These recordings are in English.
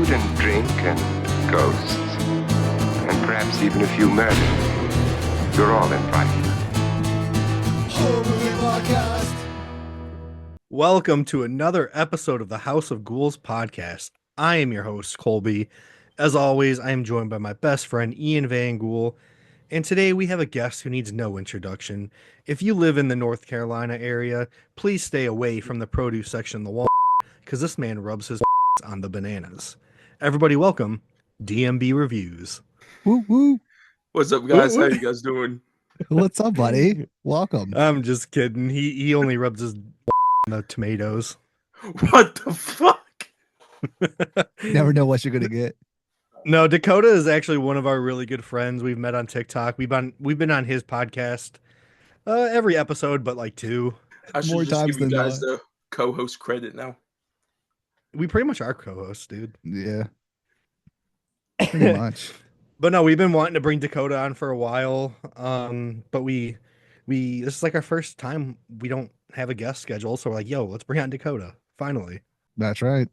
food and drink and ghosts, and perhaps even a few murders. You're all invited. Horror Movie Podcast. Welcome to another episode of the House of Ghouls podcast. I am your host, Colby. As always, I am joined by my best friend, Ian Van Ghoul. And today we have a guest who needs no introduction. If you live in the North Carolina area, please stay away from the produce section of the wall, because this man rubs his on the bananas. Everybody welcome, DMB Reviews. Woo woo. What's up, guys? How you guys doing? What's up, buddy? Welcome. I'm just kidding. He only rubs his on the tomatoes. What the fuck? Never know what you're gonna get. No, Dakota is actually one of our really good friends. We've met on TikTok. We've been on his podcast every episode, but like two. I should More just times give you than guys not. the co-host credit now. We pretty much are co-hosts, dude. Yeah. Pretty much. But no, we've been wanting to bring Dakota on for a while. But we this is like our first time we don't have a guest schedule, so we're like, yo, let's bring on Dakota. Finally. That's right.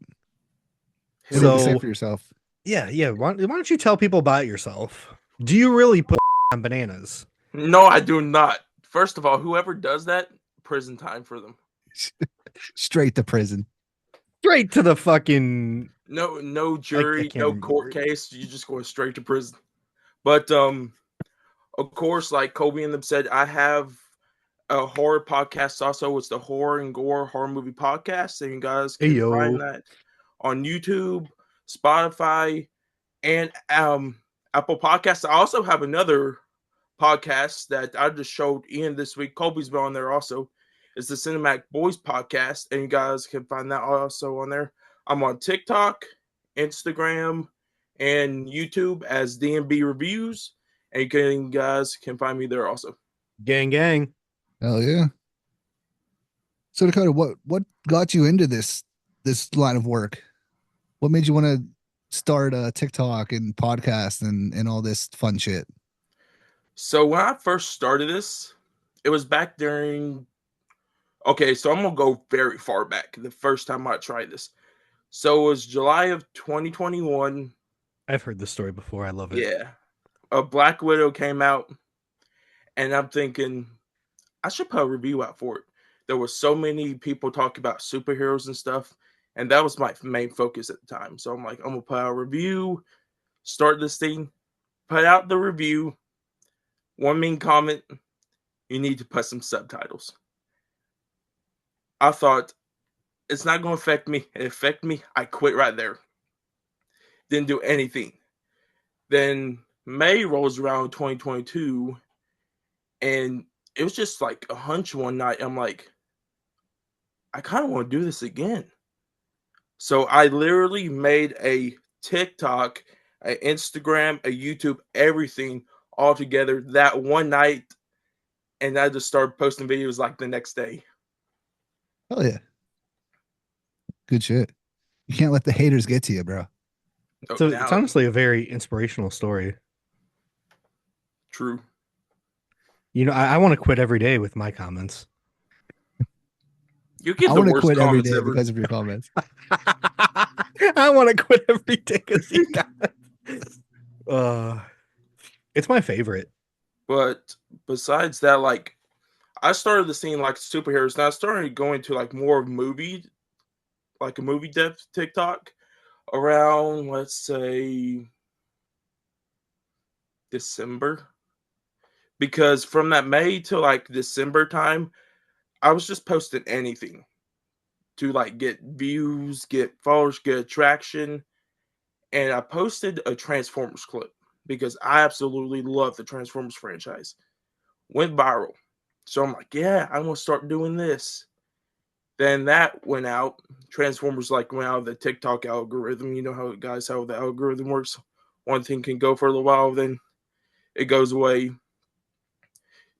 So- So say for yourself. Yeah. Why don't you tell people about yourself? Do you really put on bananas? No, I do not. First of all, whoever does that, prison time for them. Straight to prison. Straight to the fucking No jury, can't no court remember. case. You just going straight to prison. But of course, like Kobe and them said, I have a horror podcast also. It's the Horror and Gore Horror Movie Podcast. And you guys can Ayo. find that on YouTube, Spotify, and Apple Podcasts. I also have another podcast that I just showed Ian this week. Kobe's been on there also. It's the Cinematic Boys Podcast, and you guys can find that also on there. I'm on TikTok, Instagram, and YouTube as DMB Reviews, and you guys can find me there also. gang. Hell yeah. So Dakota, what got you into this line of work? What made you want to start a TikTok and podcast and all this fun shit? So when I first started this, it was back during... Okay, so I'm going to go very far back. The first time I tried this. So it was July of 2021. I've heard this story before. I love it. Yeah. A Black Widow came out. And I'm thinking, I should put a review out for it. There were so many people talking about superheroes and stuff. And that was my main focus at the time. So I'm like, I'm going to put out a review. Start this thing. Put out the review. One main comment. You need to put some subtitles. I thought, it's not going to affect me. It affected me. I quit right there. Didn't do anything. Then May rolls around 2022, and it was just like a hunch one night. I'm like, I kind of want to do this again. So I literally made a TikTok, an Instagram, a YouTube, everything all together that one night, and I just started posting videos like the next day. Hell yeah. Good shit. You can't let the haters get to you, bro. So Now- it's honestly a very inspirational story. True. You know, I want to quit every day with my comments. You get I the want to worst quit every comments day ever. because of your comments. I want to quit every day because you got it's my favorite. But besides that, like, I started to seeing like superheroes. Now I started going to like more of movie, like a movie depth TikTok around, let's say, December. Because from that May to like December time, I was just posting anything to like get views, get followers, get attraction. And I posted a Transformers clip because I absolutely love the Transformers franchise. Went viral. So I'm like, yeah, I'm going to start doing this. Then that went out. Transformers like went out of the TikTok algorithm. You know how the algorithm works. One thing can go for a little while, then it goes away.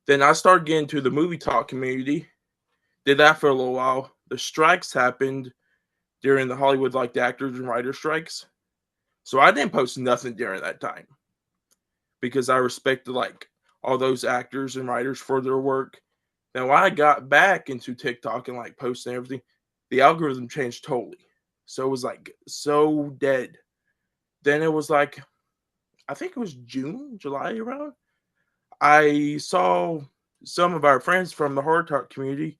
Then I started getting to the movie talk community. Did that for a little while. The strikes happened during the Hollywood, like the actors and writers strikes. So I didn't post nothing during that time because I respected like all those actors and writers for their work. Then when I got back into TikTok and like posting everything, the algorithm changed totally. So it was like so dead then it was like, I think it was June, July around. I saw some of our friends from the Horror Talk community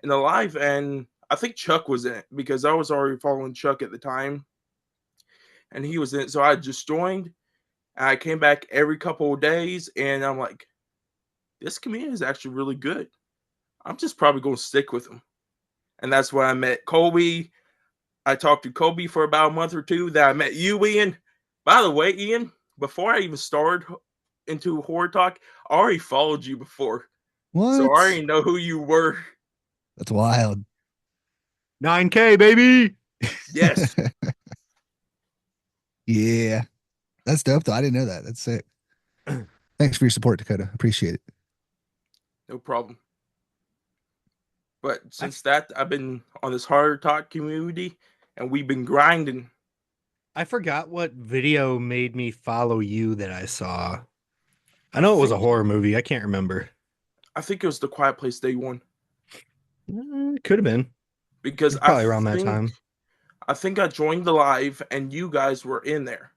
in the live, and I think Chuck was in it because I was already following Chuck at the time, and he was in it. So I just joined, and I came back every couple of days, and I'm like, this community is actually really good. I'm just probably going to stick with them. And that's when I met Colby. I talked to Colby for about a month or two. Then I met you, Ian. By the way, Ian, before I even started into Horror Talk, I already followed you before. What? So I already know who you were. That's wild. 9K, baby. Yes. Yeah. That's dope, though. I didn't know that. That's sick. Thanks for your support, Dakota. Appreciate it. No problem. But since that, I've been on this Horror Talk community, and we've been grinding. I forgot what video made me follow you that I saw. I know it was a horror movie. I can't remember. I think it was The Quiet Place Day 1. Could have been. Because probably around that time. I think I joined the live, and you guys were in there.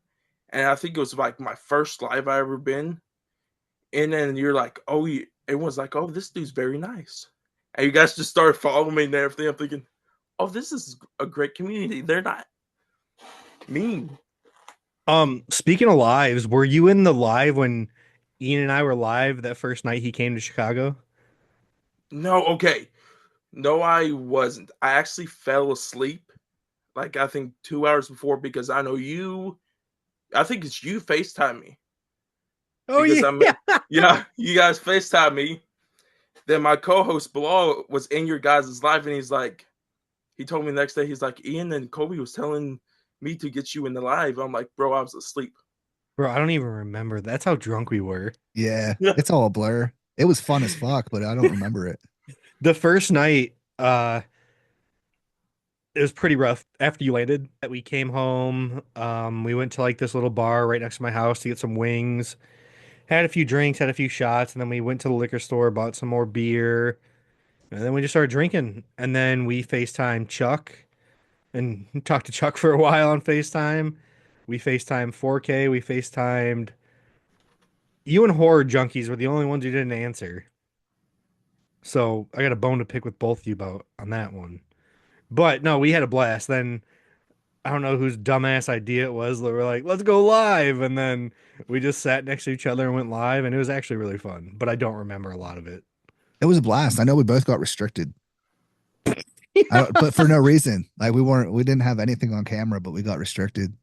And I think it was like my first live I ever been. And then you're like, oh, everyone's like, oh, this dude's very nice. And you guys just started following me and everything. I'm thinking, oh, this is a great community. They're not mean. Speaking of lives, were you in the live when Ian and I were live that first night he came to Chicago? No, okay. No, I wasn't. I actually fell asleep, like I think 2 hours before, because I know you. I think it's you FaceTime me. Oh, because yeah, you guys FaceTime me. Then my co-host Bilal was in your guys' live, and he's like, he told me the next day, he's like, Ian and Kobe was telling me to get you in the live. I'm like, bro, I was asleep. Bro, I don't even remember. That's how drunk we were. Yeah. It's all a blur. It was fun as fuck, but I don't remember it. The first night, it was pretty rough. After you landed, we came home. We went to like this little bar right next to my house to get some wings. Had a few drinks, had a few shots, and then we went to the liquor store, bought some more beer, and then we just started drinking. And then we FaceTimed Chuck and talked to Chuck for a while on FaceTime. We FaceTimed 4K. We FaceTimed you, and Horror Junkies were the only ones who didn't answer. So I got a bone to pick with both of you about on that one. But no, we had a blast. Then I don't know whose dumbass idea it was. They were like, let's go live. And then we just sat next to each other and went live. And it was actually really fun. But I don't remember a lot of it. It was a blast. I know we both got restricted. But for no reason. Like we didn't have anything on camera, but we got restricted.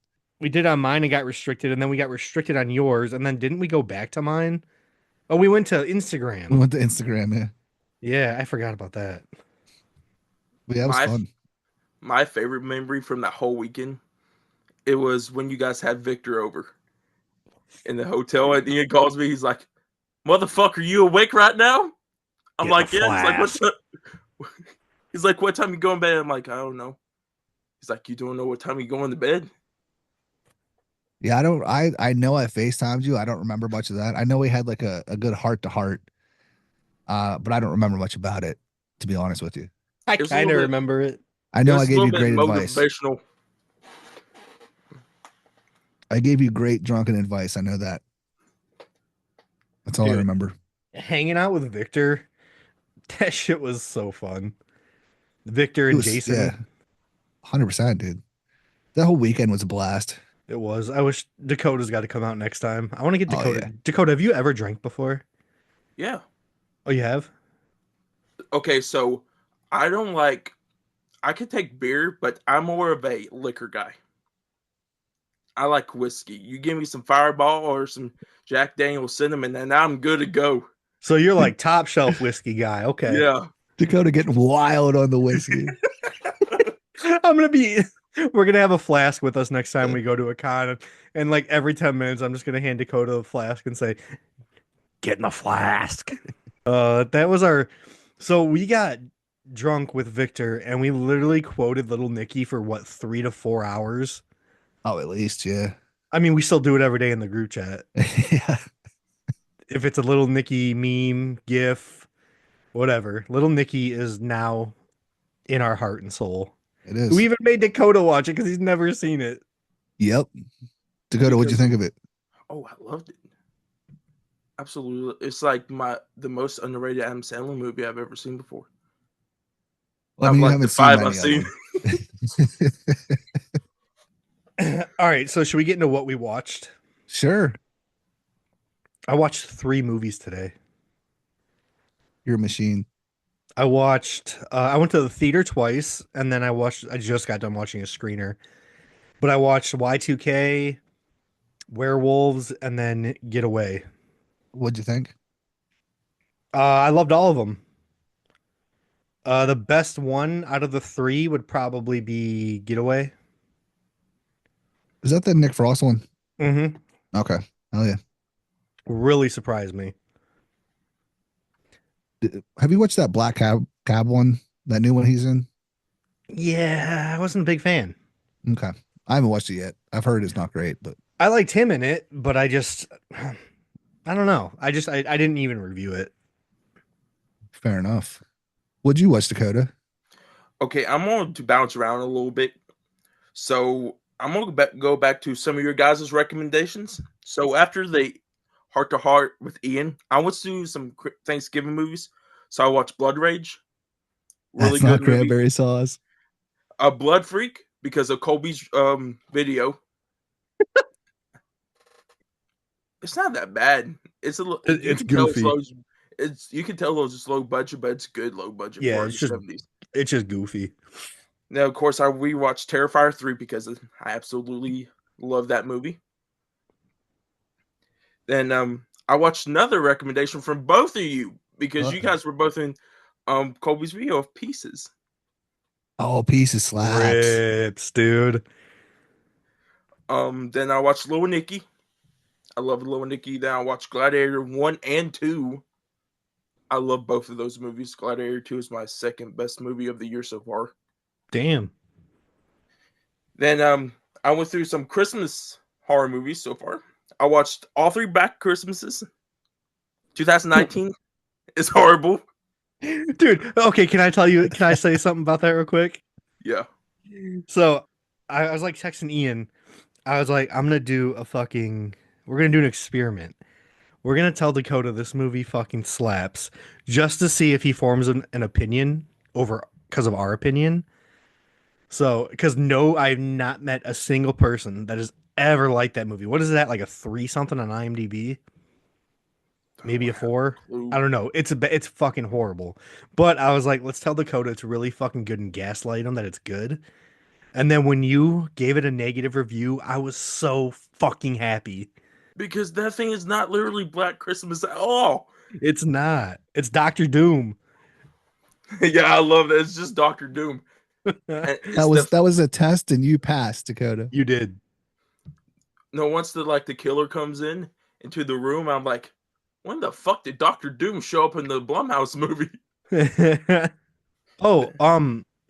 We did on mine and got restricted. And then we got restricted on yours. And then didn't we go back to mine? Oh, we went to Instagram. We went to Instagram, yeah. Yeah, I forgot about that. But yeah, it was fun. My favorite memory from that whole weekend, it was when you guys had Victor over in the hotel, and Ian calls me. He's like, "Motherfucker, you awake right now?" I'm like, "Yeah." He's like, "What time you go in bed?" I'm like, "I don't know." He's like, "You don't know what time you go into bed?" Yeah, I know I FaceTimed you. I don't remember much of that. I know we had like a good heart to heart. But I don't remember much about it, to be honest with you. I kind of remember it. I know I gave you great advice. I gave you great drunken advice. I know that. That's all I remember. Hanging out with Victor, that shit was so fun. Victor and Jason. Yeah, 100%, dude. That whole weekend was a blast. It was. I wish Dakota's got to come out next time. I want to get Dakota. Yeah. Dakota, have you ever drank before? Yeah. Oh, you have? Okay, so I could take beer, but I'm more of a liquor guy. I like whiskey. You give me some Fireball or some Jack Daniel's cinnamon, and I'm good to go. So you're like top shelf whiskey guy. Okay. Yeah. Dakota getting wild on the whiskey. We're going to have a flask with us next time we go to a con. And like every 10 minutes, I'm just going to hand Dakota a flask and say, get in the flask. That was so we got drunk with Victor and we literally quoted Little Nicky for 3 to 4 hours. Oh, at least, yeah. I mean, we still do it every day in the group chat. Yeah. If it's a Little Nicky meme, gif, whatever, Little Nicky is now in our heart and soul. It is. We even made Dakota watch it because he's never seen it. Yep. Dakota, what'd you Because- think of it? Oh, I loved it. Absolutely. It's like the most underrated Adam Sandler movie I've ever seen before. Well, I Of mean, you like haven't the seen five many I've of seen. them. All right, so should we get into what we watched? Sure. I watched 3 movies today. You're a machine. I watched I went to the theater twice, and then I just got done watching a screener. But I watched Y2K, Werewolves, and then Get Away. What'd you think? I loved all of them. The best one out of the 3 would probably be Get Away. Is that the Nick Frost one? Mm-hmm. Okay. Oh yeah. Really surprised me. Have you watched that Black Cab one? That new one he's in? Yeah, I wasn't a big fan. Okay. I haven't watched it yet. I've heard it's not great, but I liked him in it, but I don't know. I didn't even review it. fair enough. What'd you watch, Dakota? Okay, I'm going to bounce around a little bit. So I'm going to go back to some of your guys' recommendations. So after the Heart to Heart with Ian, I went to do some Thanksgiving movies. So I watched Blood Rage. Really That's good not movie. cranberry sauce. A Blood Freak because of Colby's video. It's not that bad. It's a It's goofy. You can tell those it's low budget, but it's good low budget Yeah, for it's the just 70s. it's just goofy. Now, of course, I rewatched Terrifier 3 because I absolutely love that movie. Then I watched another recommendation from both of you because you guys were both in Colby's video of Pieces. Oh, piece of slaps. Rips, dude. Then I watched Low and Nicky. I love Low and Nicky. Then I watched Gladiator 1 and 2. I love both of those movies. Gladiator 2 is my second best movie of the year so far. Damn. Then I went through some Christmas horror movies so far. I watched all 3 Black Christmases. 2019 is horrible. Dude, okay, can I say something about that real quick? Yeah. So I was like texting Ian. I was like, we're gonna do an experiment. We're gonna tell Dakota this movie fucking slaps just to see if he forms an opinion because of our opinion. So, because I've not met a single person that has ever liked that movie. What is that, like a 3 something on IMDb? Maybe a 4. I don't know. It's fucking horrible. But I was like, let's tell Dakota it's really fucking good and gaslight him that it's good. And then when you gave it a negative review, I was so fucking happy. Because that thing is not literally Black Christmas at all. It's not. It's Dr. Doom. Yeah, I love that. It's just Dr. Doom. That was a test and you passed, Dakota. You did. No, once the killer comes into the room, I'm like, when the fuck did Dr. Doom show up in the Blumhouse movie? Oh,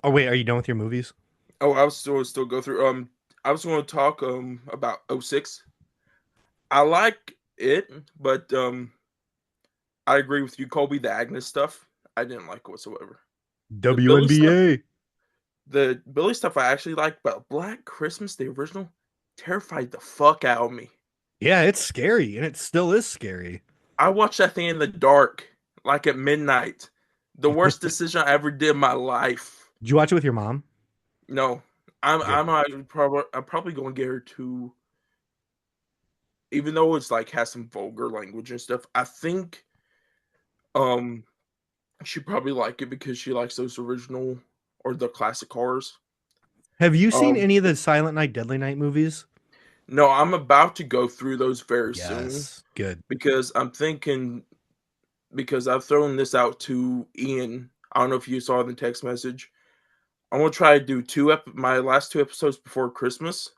wait, are you done with your movies? Oh, I was still go through. I was going to talk about 06. I like it, but I agree with you, Colby. The Agnes stuff, I didn't like whatsoever. WNBA. The Billy stuff I actually like, but Black Christmas, the original, terrified the fuck out of me. Yeah, it's scary, and it still is scary. I watched that thing in the dark, like at midnight. The worst decision I ever did in my life. Did you watch it with your mom? No, I'm probably going to get her to. Even though it's like has some vulgar language and stuff, I think she probably like it because she likes those original or the classic horrors. Have you seen any of the Silent Night, Deadly Night movies? No, I'm about to go through those very soon. Good. Because I'm thinking, because I've thrown this out to Ian. I don't know if you saw the text message. I'm going to try to do my last 2 episodes before Christmas.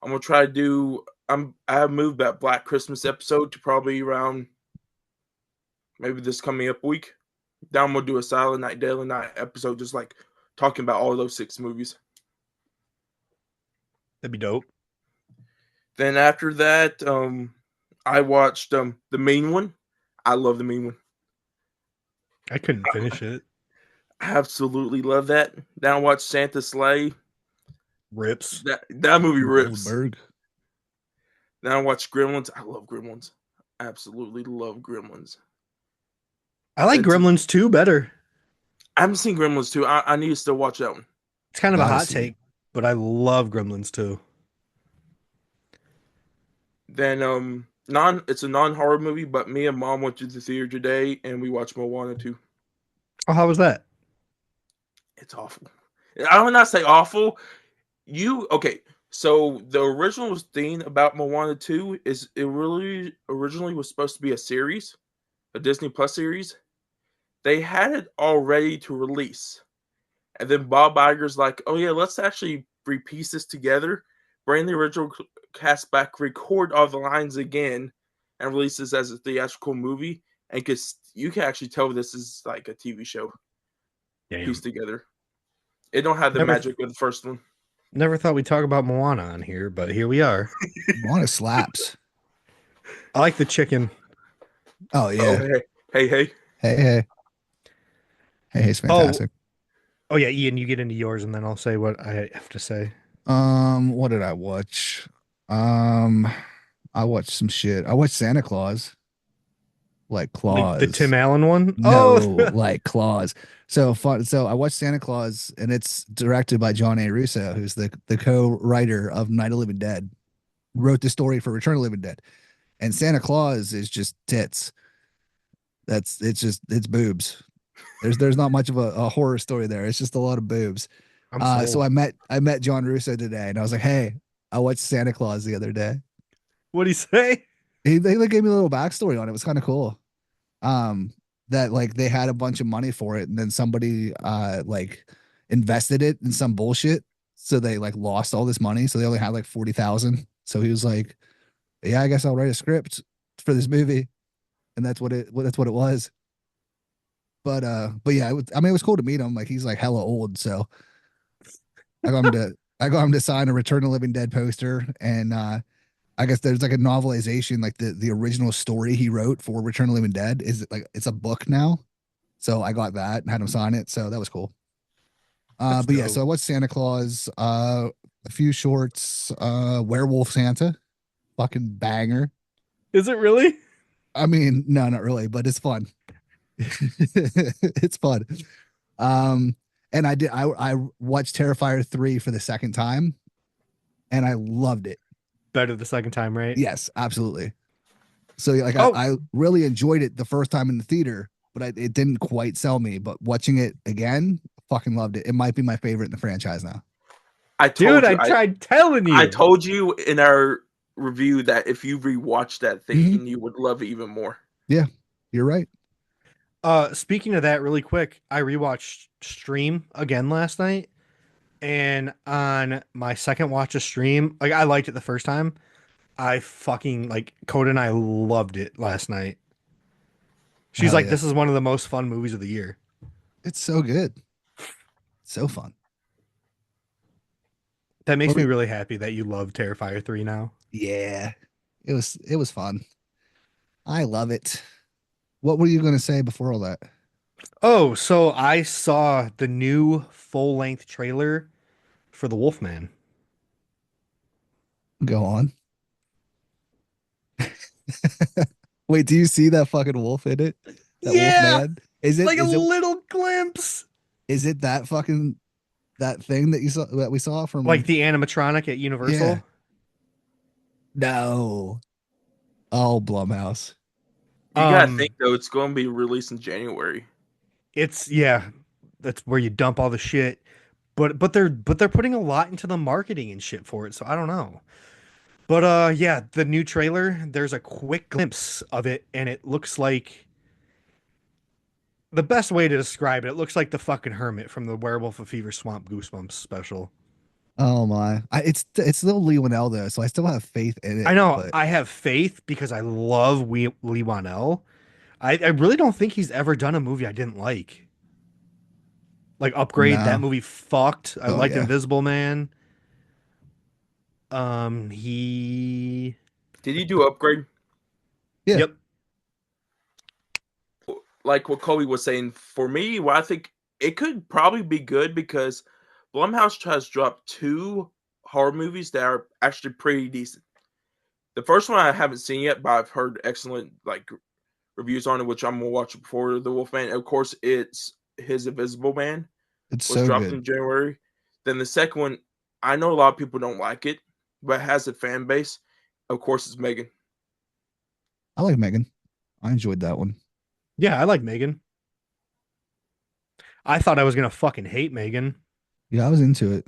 I'm going to try to do, I have moved that Black Christmas episode to probably around maybe this coming up week. Then I'm going to do a Silent Night, Deadly Night episode, just like talking about all those 6 movies. That'd be dope. Then after that, I watched The Mean One. I love The Mean One. I couldn't finish it. I absolutely love that. Then I watched Santa Sleigh. Rips. That movie rips. Goldberg. Then I watched Gremlins. I love Gremlins. Absolutely love Gremlins. I like Gremlins 2 better. I haven't seen Gremlins 2. I need to still watch that one. It's kind of a Gotta hot see take, but I love Gremlins 2. Then it's a non-horror movie, but me and Mom went to the theater today and we watched Moana 2. Oh, how was that? It's awful. I would not say awful. Okay? So the original thing about Moana 2 is it really originally was supposed to be a series, a Disney Plus series. They had it all ready to release, and then Bob Iger's like, "Oh yeah, let's actually repiece this together, bring the original cast back, record all the lines again, and release this as a theatrical movie." And because you can actually tell this is like a TV show pieced together. It don't have the magic of the first one. Never thought we'd talk about Moana on here, but here we are. Moana slaps. I like the chicken. Oh yeah. Oh, hey. Hey, it's fantastic. Oh yeah, Ian, you get into yours, and then I'll say what I have to say. What did I watch? I watched some shit. I watched Santa Claus. Like Claus. Like the Tim Allen one? No, Oh, like Claus. So fun. So I watched Santa Claus, and it's directed by John A. Russo, who's the co-writer of Night of the Living Dead. Wrote the story for Return of the Living Dead. And Santa Claus is just tits. It's boobs. There's not much of a horror story there. It's just a lot of boobs. So I met John Russo today, and I was like, hey, I watched Santa Claus the other day. what'd he say? They like gave me a little backstory on it. It was kind of cool. That like they had a bunch of money for it, and then somebody like invested it in some bullshit, so they like lost all this money. So they only had like 40,000. So he was like, "Yeah, I guess I'll write a script for this movie," and that's what it was. But yeah, it was cool to meet him. Like he's like hella old, so I got him to sign a Return of the Living Dead poster, and I guess there's like a novelization, like the original story he wrote for Return of the Living Dead is like it's a book now. So I got that and had him sign it. So that was cool. But yeah, so I watched Santa Claus, a few shorts, Werewolf Santa, fucking banger. Is it really? I mean, no, not really, but it's fun. It's fun. And I watched Terrifier 3 for the second time, and I loved it. Better the second time, right? Yes, absolutely. So like I really enjoyed it the first time in the theater, but it didn't quite sell me. But watching it again, fucking loved it. It might be my favorite in the franchise now. I tried telling you. I told you in our review that if you rewatch that thing, you would love it even more. Yeah, you're right. Speaking of that, really quick, I rewatched Stream again last night. And on my second watch of Stream, like I liked it the first time. I fucking like Coda and I loved it last night. She's like, this is one of the most fun movies of the year. It's so good. So fun. That makes me really happy that you love Terrifier 3 now. Yeah. It was fun. I love it. What were you going to say before all that? Oh, so I saw the new full-length trailer for The Wolfman. Go on. Wait, do you see that fucking wolf in it? That Wolfman? Is it like little glimpse? Is it that fucking that thing that we saw from like the animatronic at Universal? Yeah. No. Oh, Blumhouse. You gotta think though, it's going to be released in January. That's where you dump all the shit. But they're putting a lot into the marketing and shit for it, so I don't know. But yeah, the new trailer, there's a quick glimpse of it, and it looks like the best way to describe it looks like the fucking hermit from the Werewolf of Fever Swamp Goosebumps special. Oh my. It's still Lee Whannell though, so I still have faith in it. I know, I have faith because I love Lee Whannell. I really don't think he's ever done a movie I didn't like. Like Upgrade, that movie fucked. I liked Invisible Man. Did he do Upgrade? Yeah. Yep. Like what Kobe was saying, for me, I think it could probably be good because Blumhouse has dropped 2 horror movies that are actually pretty decent. The first one I haven't seen yet, but I've heard excellent like reviews on it, which I'm gonna watch before the Wolfman. Of course, it's his Invisible Man It's was so dropped good. in January. Then the second one, I know a lot of people don't like it, but it has a fan base. Of course, it's Megan. I like Megan. I enjoyed that one. Yeah, I like Megan. I thought I was gonna fucking hate Megan. Yeah, I was into it.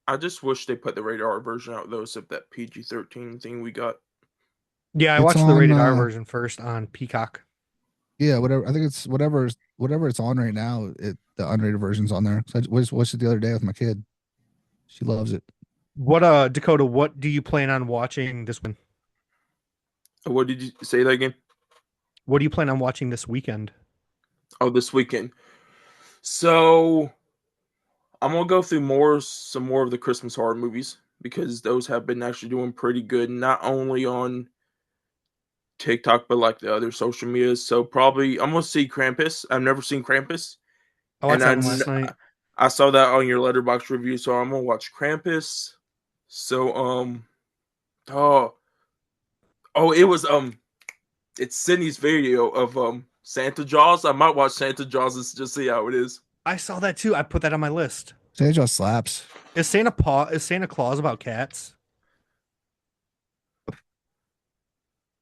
I just wish they put the rated R version out though, except that PG-13 thing we got. Yeah, I It's watched the on, rated R version first on Peacock. Yeah, whatever. I think it's whatever it's on right now. The unrated version's on there. So I watched it the other day with my kid. She loves it. What Dakota, what do you plan on watching this one? What did you say that again? What do you plan on watching this weekend? Oh, this weekend. So I'm gonna go through some more of the Christmas horror movies because those have been actually doing pretty good, not only on TikTok but like the other social medias. So probably I'm gonna see Krampus. I've never seen Krampus, I watched and that one last night. I saw that on your Letterboxd review, so I'm gonna watch Krampus. So it was it's Sydney's video of Santa Jaws. I might watch Santa Jaws just to see how it is. I saw that too. I put that on my list. Santa Claus slaps. Is Santa Claus about cats?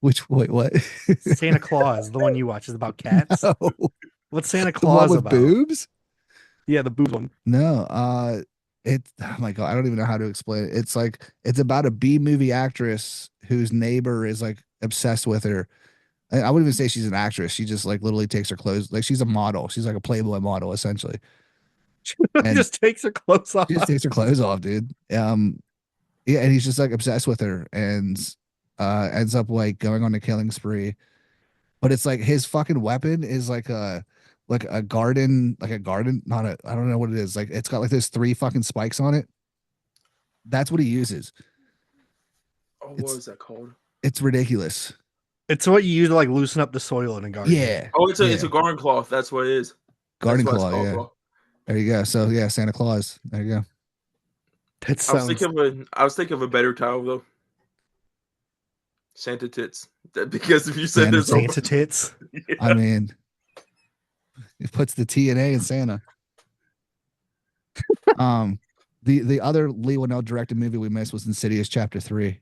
Wait, what? Santa Claus, the one you watch, is about cats. No. What's Santa The one Claus with about? boobs? Yeah, the boob one. No, it's oh my god, I don't even know how to explain it. It's like it's about a B movie actress whose neighbor is like obsessed with her. I wouldn't even say she's an actress. She just like literally takes her clothes. Like she's a model. She's like a Playboy model essentially. And Just takes her clothes off. she just takes her clothes off, dude. Yeah, and he's just like obsessed with her and ends up like going on a killing spree. But it's like his fucking weapon is like a garden, not a I don't know what it is. Like it's got like those 3 fucking spikes on it. That's what he uses. Oh, what is that called? It's ridiculous. It's what you use to like loosen up the soil in a garden. Yeah. Oh, it's a garden cloth. That's what it is. Garden That's what it's claw, called, yeah. bro. There you go. So yeah, Santa Claus. There you go. That I was sounds. thinking of a better title though. Santa tits. Because if you said Santa this, Santa tits. yeah. I mean, it puts the T and A in Santa. The other Lee Whannell directed movie we missed was Insidious Chapter 3,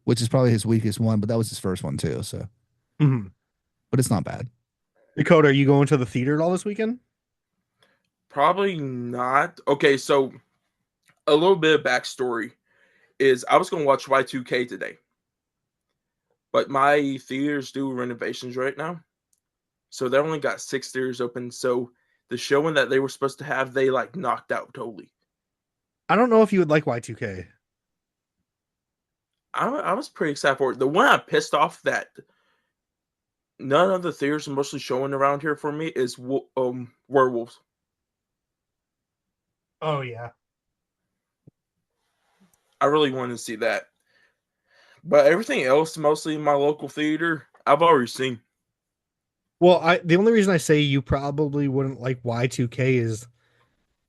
which is probably his weakest one, but that was his first one too. So, Mhm. but it's not bad. Dakota, are you going to the theater at all this weekend? Probably not. Okay, so a little bit of backstory is I was going to watch Y2K today, but my theaters do renovations right now, so they only got 6 theaters open. So the showing that they were supposed to have, they like knocked out totally. I don't know if you would like Y2K. I was pretty excited for it. The one I pissed off that none of the theaters are mostly showing around here for me is Werewolves. Oh yeah. I really wanted to see that. But everything else, mostly in my local theater, I've already seen. Well, the only reason I say you probably wouldn't like Y2K is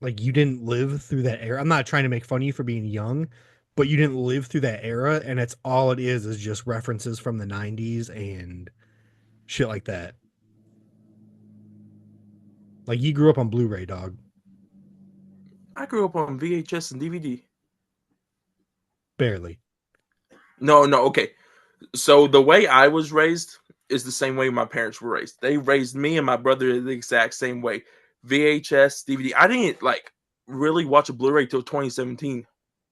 like you didn't live through that era. I'm not trying to make fun of you for being young, but you didn't live through that era, and it's all it is just references from the 90s and shit like that. Like you grew up on Blu-ray, dog. I grew up on VHS and DVD. Barely. No, okay. So the way I was raised is the same way my parents were raised. They raised me and my brother the exact same way. VHS, DVD. I didn't like really watch a Blu-ray till 2017.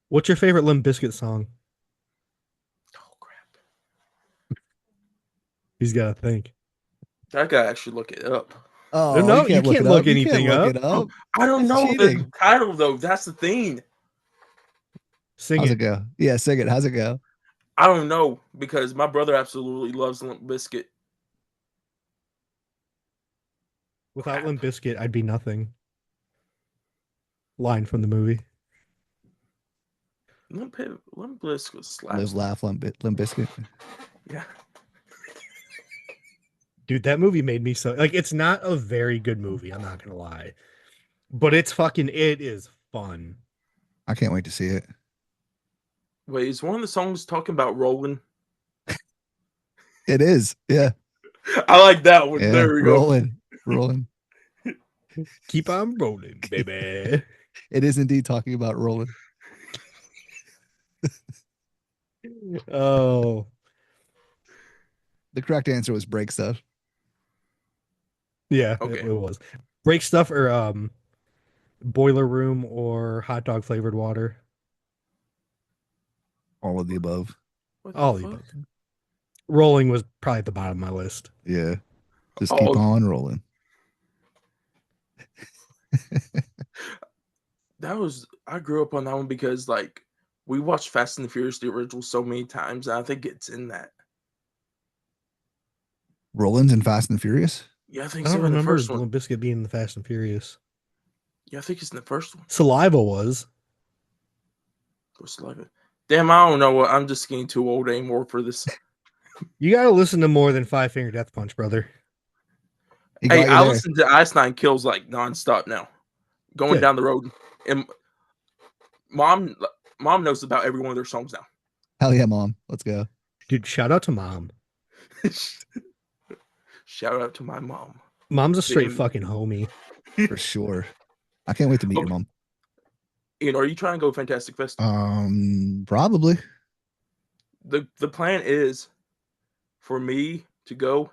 What's your favorite Limp Bizkit song? Oh crap! He's got to think. I gotta actually look it up. Oh No, you can't look You can't anything look up. it up. I don't That's know cheating. the title though. That's the thing. Sing How's it. it go? Yeah, sing it. How's it go? I don't know because my brother absolutely loves Limp Bizkit. Without Limp Bizkit, I'd be nothing. Line from the movie. Limp Bizkit slaps. Live laugh, Limp Biscuit. Yeah. Dude, that movie made me so like it's not a very good movie, I'm not gonna lie. But it is fun. I can't wait to see it. Wait, is one of the songs talking about rolling? It is. Yeah. I like that one. Yeah. There we go. Rolling. Keep on rolling, baby. It is indeed talking about rolling. Oh, The correct answer was break stuff. yeah, Okay. it was. Break stuff or boiler room or hot dog flavored water. All of the above. What All the the fuck? above. Rolling was probably at the bottom of my list. Yeah. Just Oh. keep on rolling. I grew up on that one because like we watched Fast and the Furious the original so many times, and I think it's in that. Rollins and Fast and Furious. Yeah, I I think don't so in the remember first one. Limp Bizkit being in the Fast and Furious. Yeah, I think it's in the first one. Saliva was. What's like it? Damn, I don't know what. I'm just getting too old anymore for this. You got to listen to more than Five Finger Death Punch, brother. He got Hey, you I there. listen to Ice Nine Kills like nonstop now, going Good. down the road, and mom knows about every one of their songs now. Hell yeah, mom. Let's go. Dude, shout out to mom. Shout out to my mom. Mom's a straight Damn. fucking homie. For sure. I can't wait to meet your Okay. mom. Ian, are you trying to go Fantastic Fest? Probably. The plan is for me to go.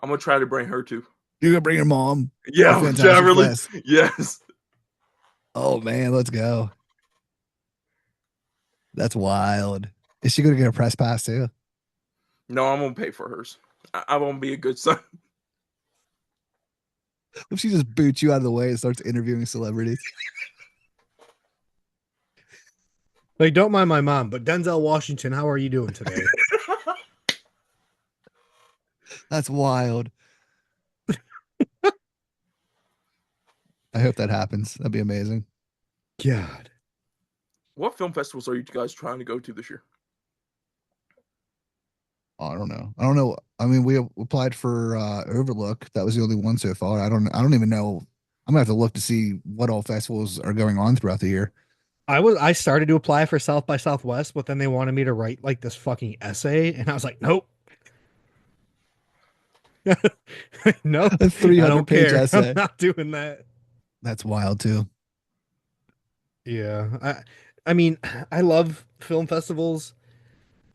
I'm gonna try to bring her too. You're gonna bring your mom. Yeah, to Fantastic generally. Fest. Yes. Oh man, let's go. That's wild. Is she gonna get a press pass too? No, I'm gonna pay for hers. I won't be a good son. If she just boots you out of the way and starts interviewing celebrities. Like, don't mind my mom, but Denzel Washington, how are you doing today? That's wild. I hope that happens. That'd be amazing. God. What film festivals are you guys trying to go to this year? Oh, I don't know. I don't know. I mean, we applied for Overlook. That was the only one so far. I don't even know. I'm gonna have to look to see what all festivals are going on throughout the year. I started to apply for South by Southwest, but then they wanted me to write like this fucking essay, and I was like, nope. Nope. A 300 I don't page care. essay. I'm not doing that. That's wild too. Yeah. I mean, I love film festivals,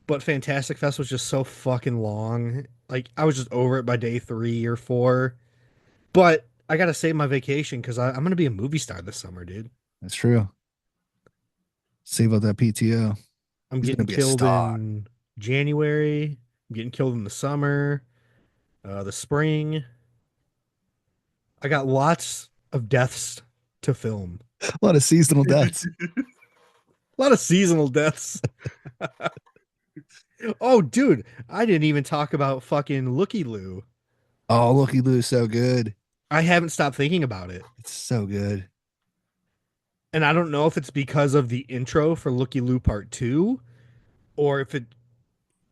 but Fantastic Fest was just so fucking long. Like, I was just over it by day 3 or 4. But I gotta save my vacation because I'm gonna be a movie star this summer, dude. That's true. Save up that PTO. I'm He's getting gonna be a killed star. in January. I'm getting killed in the summer, the spring. I got lots of deaths to film. A lot of seasonal deaths. A lot of seasonal deaths. Oh, dude, I didn't even talk about fucking Looky Loo. Oh, Looky Lou's so good. I haven't stopped thinking about it. It's so good. And I don't know if it's because of the intro for Looky Loo Part 2 or if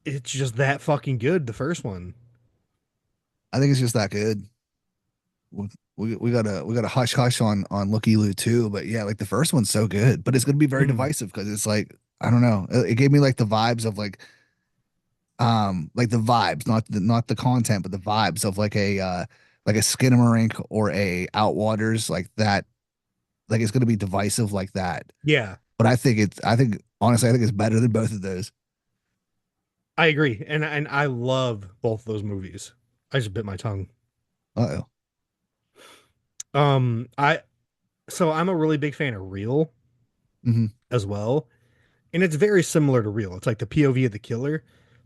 it's just that fucking good, the first one. I think it's just that good. We got a hush hush on Looky Loo too, but yeah, like the first one's so good, but it's gonna be very divisive because it's like I don't know. It gave me like the vibes of like the vibes, not the content, but the vibes of like a Skinamarink or a Outwaters like that. Like it's gonna be divisive like that. Yeah, But honestly, I think it's better than both of those. I agree. And I love both those movies. I just bit my tongue. Uh-oh. I'm a really big fan of Reel as well. And it's very similar to Reel. It's like the POV of the killer,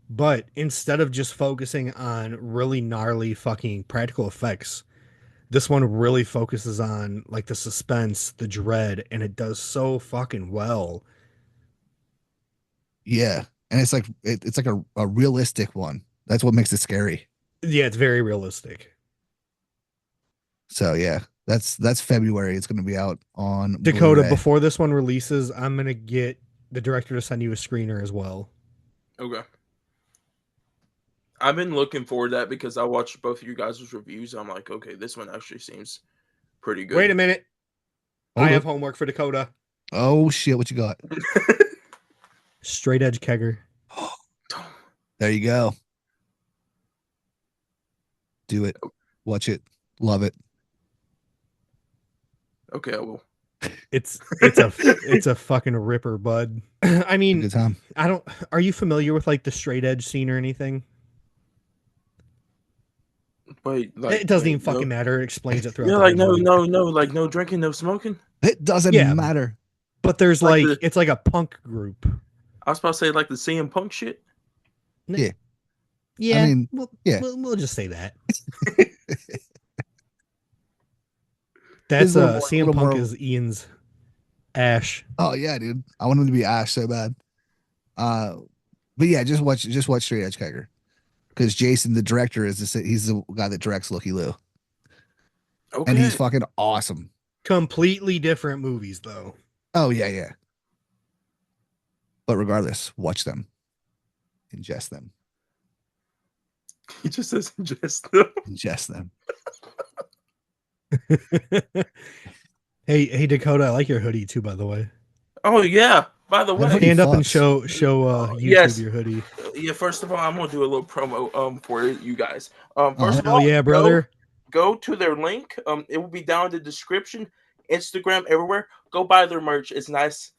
but instead of just focusing on really gnarly fucking practical effects, this one really focuses on like the suspense, the dread, and it does so fucking well. Yeah. And it's like it's like a realistic one. That's what makes it scary. Yeah, it's very realistic. So yeah, that's February. It's gonna be out on Dakota, Blu-ray. before this one releases, I'm gonna get the director to send you a screener as well. Okay. I've been looking forward to that because I watched both of you guys' reviews. I'm like, okay, this one actually seems pretty good. Wait a minute. Hold I have up. homework for Dakota. Oh shit, what you got? Straight edge kegger. There you go. Do it. Watch it. Love it. Okay, I will. It's a fucking ripper, bud. I mean, Good time. Are you familiar with like the straight edge scene or anything? Wait, It doesn't even fucking matter. It explains it throughout. Yeah, the like whole movie. no, like no drinking, no smoking. It doesn't Yeah. matter. But there's Like like it's like a punk group. I was about to say like the CM Punk shit. Yeah. Yeah. I mean, yeah. We'll just say that. This That's is a little CM more- Punk more- is Ian's Ash. Oh yeah, dude. I want him to be Ash so bad. But yeah, just watch Straight Edge Kegger. Because Jason, the director, he's the guy that directs Looky Lou. Okay. And he's fucking awesome. Completely different movies though. Oh yeah. But regardless, watch them. Ingest them. He just says ingest them. Ingest them. Hey Dakota, I like your hoodie too, by the way. Oh yeah. By the way, hoodie Stand up and fucks. show YouTube yes. your hoodie. Yeah, first of all, I'm gonna do a little promo for you guys. First of Hell all, yeah, brother. Go to their link. It will be down in the description, Instagram, everywhere. Go buy their merch. It's nice.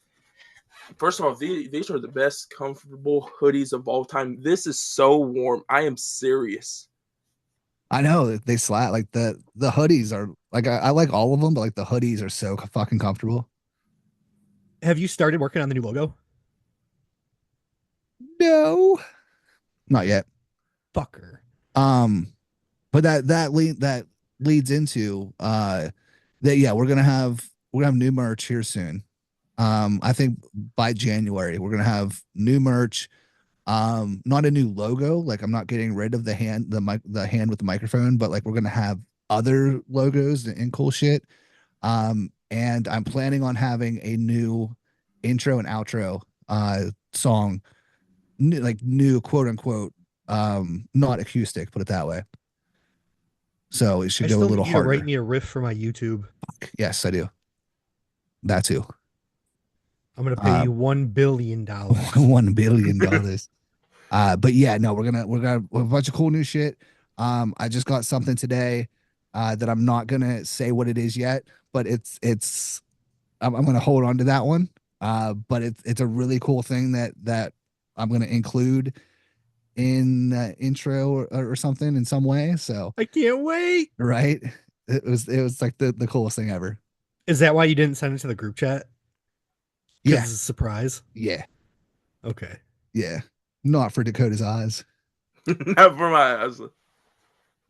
First of all, these are the best comfortable hoodies of all time. This is so warm. I am serious. I know they slap like the hoodies are like I like all of them, but like the hoodies are so fucking comfortable. Have you started working on the new logo? No, not yet. Fucker. But that leads into that yeah we're gonna have new merch here soon. I think by January we're gonna have new merch. Not a new logo. Like I'm not getting rid of the hand with the microphone, but like we're gonna have other logos and cool shit. And I'm planning on having a new intro and outro song, new quote unquote, not acoustic, put it that way. So it should I go a still little need you to harder. write me a riff for my YouTube. Yes, I do. That too. I'm gonna pay you $1 billion. $1 billion. But yeah, no, we're gonna a bunch of cool new shit. I just got something today that I'm not gonna say what it is yet, but I'm gonna hold on to that one. But it's a really cool thing that I'm gonna include in the intro or something in some way. So I can't wait. right, it was like the coolest thing ever. Is that why you didn't send it to the group chat? Yeah, It's a surprise. yeah, Okay. yeah. Not for Dakota's eyes. Not for my eyes.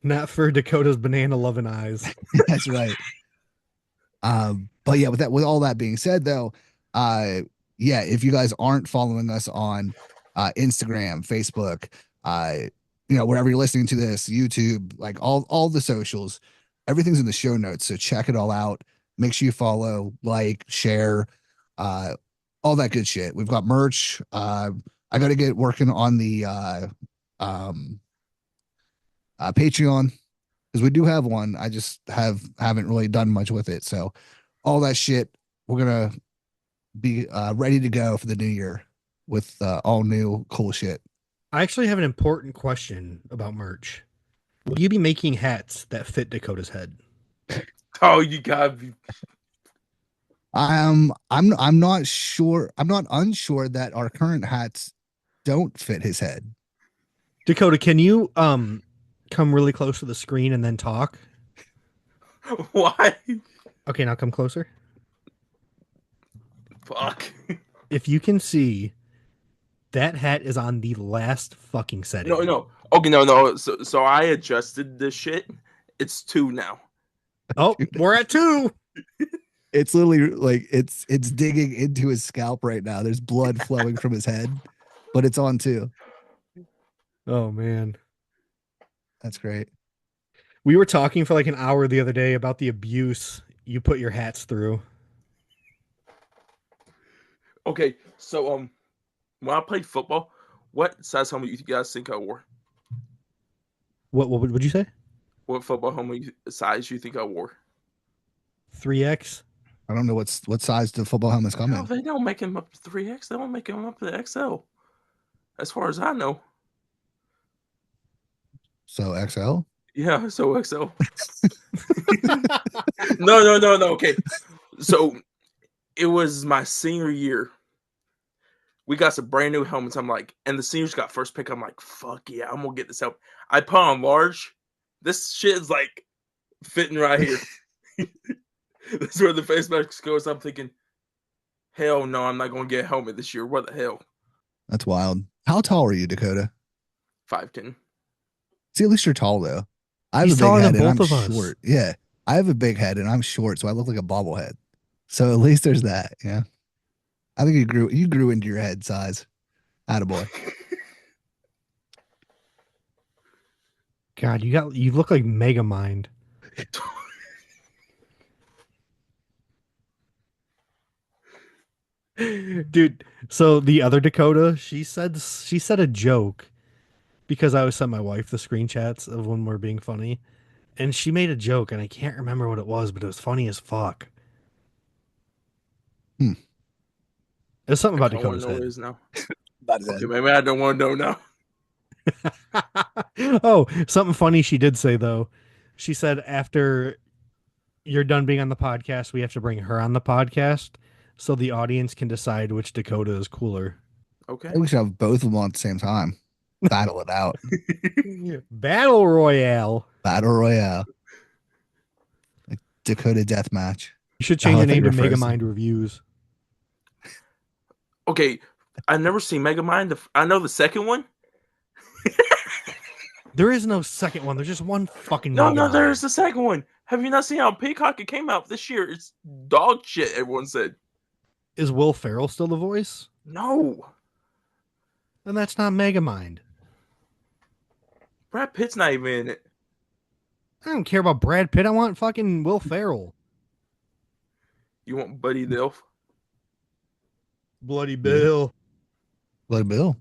Not for Dakota's banana loving eyes. That's right. But yeah, with all that being said, though, yeah, if you guys aren't following us on Instagram, Facebook, wherever you're listening to this, YouTube, like all the socials, everything's in the show notes. So check it all out. Make sure you follow, like, share, all that good shit. We've got merch. I got to get working on the Patreon because we do have one. I just haven't really done much with it. So all that shit, we're gonna be ready to go for the new year with all new cool shit. I actually have an important question about merch. Will you be making hats that fit Dakota's head? Oh, you gotta be. I'm not sure. I'm not unsure that our current hats don't fit his head. Dakota, can you come really close to the screen and then talk? Why? Okay, now come closer. Fuck. If you can see, that hat is on the last fucking setting. No. Okay, no. So I adjusted this shit. It's 2 now. Oh, we're at 2. It's literally like it's digging into his scalp right now. There's blood flowing from his head, but it's on 2. Oh man. That's great. We were talking for like an hour the other day about the abuse you put your hats through. Okay, so when I played football, what size helmet you guys think I wore? What would you say? What football helmet size you think I wore? 3X? I don't know what size the football helmets come No, in. they don't make them up to 3X. They don't make them up to XL. As far as I know. So XL. Yeah, so XL. No. Okay. So it was my senior year. We got some brand new helmets. I'm like, and the seniors got first pick. I'm like, fuck yeah, I'm gonna get this helmet. I put on large. This shit is like fitting right here. That's where the face mask goes. I'm thinking, hell no, I'm not gonna get a helmet this year. What the hell? That's wild. How tall are you, Dakota? 5'10". See, at least you're tall though. I have He's a big taller head than and both I'm of us. short. Yeah, I have a big head and I'm short, so I look like a bobblehead. So at least there's that. Yeah, I think you grew into your head size. Attaboy. God, you look like Megamind. Dude, so the other Dakota, she said a joke because I was sent my wife the screen chats of when we're being funny, and she made a joke and I can't remember what it was, but it was funny as fuck. Hmm. It was something I about don't want Dakota's to know what it head. is now. Okay, maybe I don't want to know now. Oh, something funny she did say though. She said after you're done being on the podcast, we have to bring her on the podcast so the audience can decide which Dakota is cooler. Okay. We should have both of them at the same time. Battle it out. Battle Royale. Battle Royale. Like Dakota Death Match. You should Oh, change I your thought name you to were frozen. Megamind Reviews. Okay, I've never seen Megamind. I know the second one. There is no second one. There's just one fucking No, Megamind. there's the second one. Have you not seen how Peacock it came out this year? It's dog shit, everyone said. Is Will Ferrell still the voice? No. Then that's not Megamind. Brad Pitt's not even in it. I don't care about Brad Pitt. I want fucking Will Ferrell. You want Buddy the Elf? Bloody Bill. Bloody Bill.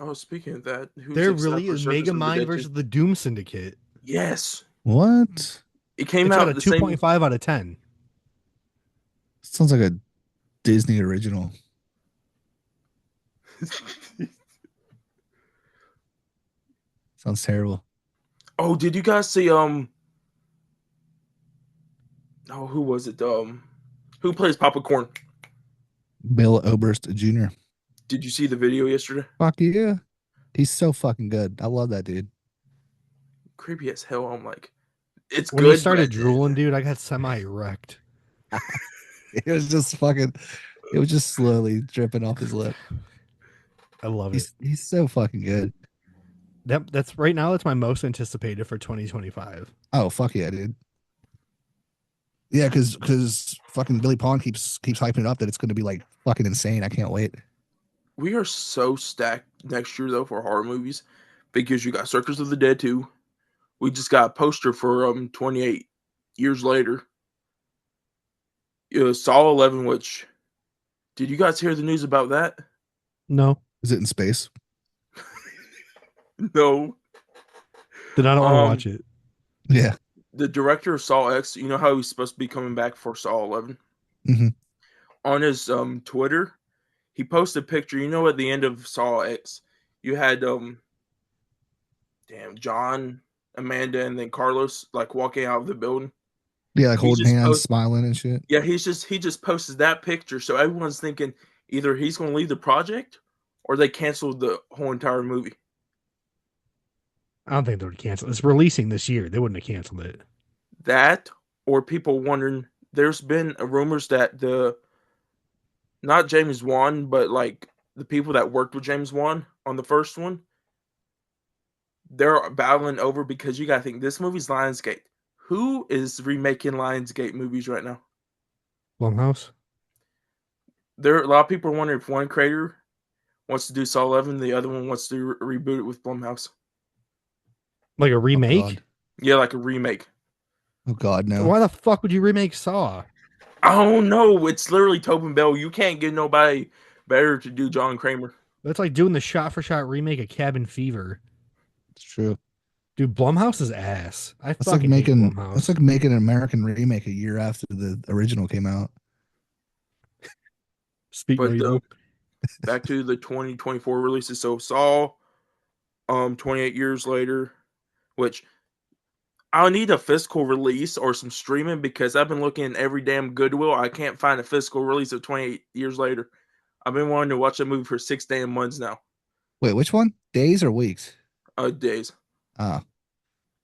Oh, speaking of that, who's There excited really for is Circus of the Megamind Dead versus 2? the Doom Syndicate. Yes. What? It came It's got out a the same. 2.5 out of 10. Sounds like a Disney original. Sounds terrible. Oh, did you guys see oh, who was it? Who plays Papa Corn? Bill Oberst Jr. Did you see the video yesterday? Fuck yeah. He's so fucking good. I love that dude. Creepy as hell. I'm like, it's When good. he started but- drooling, dude, I got semi-wrecked. It was just fucking, it was just slowly dripping off his lip. I love it. He's so fucking good. That's right now. That's my most anticipated for 2025. Oh, fuck yeah, dude. Yeah, because fucking Billy Pond keeps hyping it up that it's going to be like fucking insane. I can't wait. We are so stacked next year though for horror movies because you got Circus of the Dead 2. We just got a poster for 28 years later. Saw 11, which did you guys hear the news about that? No, Is it in space? No. then I don't want to watch it. Yeah. The director of Saw X, you know how he's supposed to be coming back for Saw 11? Mhm. On his Twitter, he posted a picture. You know, at the end of Saw X, you had John, Amanda, and then Carlos like walking out of the building. Yeah, like He holding just hands, smiling and shit. Yeah, he just posted that picture, so everyone's thinking either he's going to leave the project or they canceled the whole entire movie. I don't think they would cancel. It's releasing this year. They wouldn't have canceled it. That or people wondering. There's been rumors that not James Wan, but like the people that worked with James Wan on the first one, they're battling over because you got to think this movie's Lionsgate. Who is remaking Lionsgate movies right now? Blumhouse. There are a lot of people are wondering if one creator wants to do Saw 11, the other one wants to reboot it with Blumhouse. Like a remake? God. Yeah, like a remake. Oh God, no. Why the fuck would you remake Saw? I don't know. It's literally Tobin Bell. You can't get nobody better to do John Kramer. That's like doing the shot-for-shot remake of Cabin Fever. It's true. Dude, Blumhouse is ass. I It's like fucking hate making Blumhouse. it's like making an American remake a year after the original came out. Speak no But evil. back to the 2024 releases. So Saw, 28 years later, which I'll need a physical release or some streaming because I've been looking in every damn Goodwill. I can't find a physical release of 28 years later. I've been wanting to watch that movie for 6 damn months now. Wait, which one? Days or weeks? Days. Ah,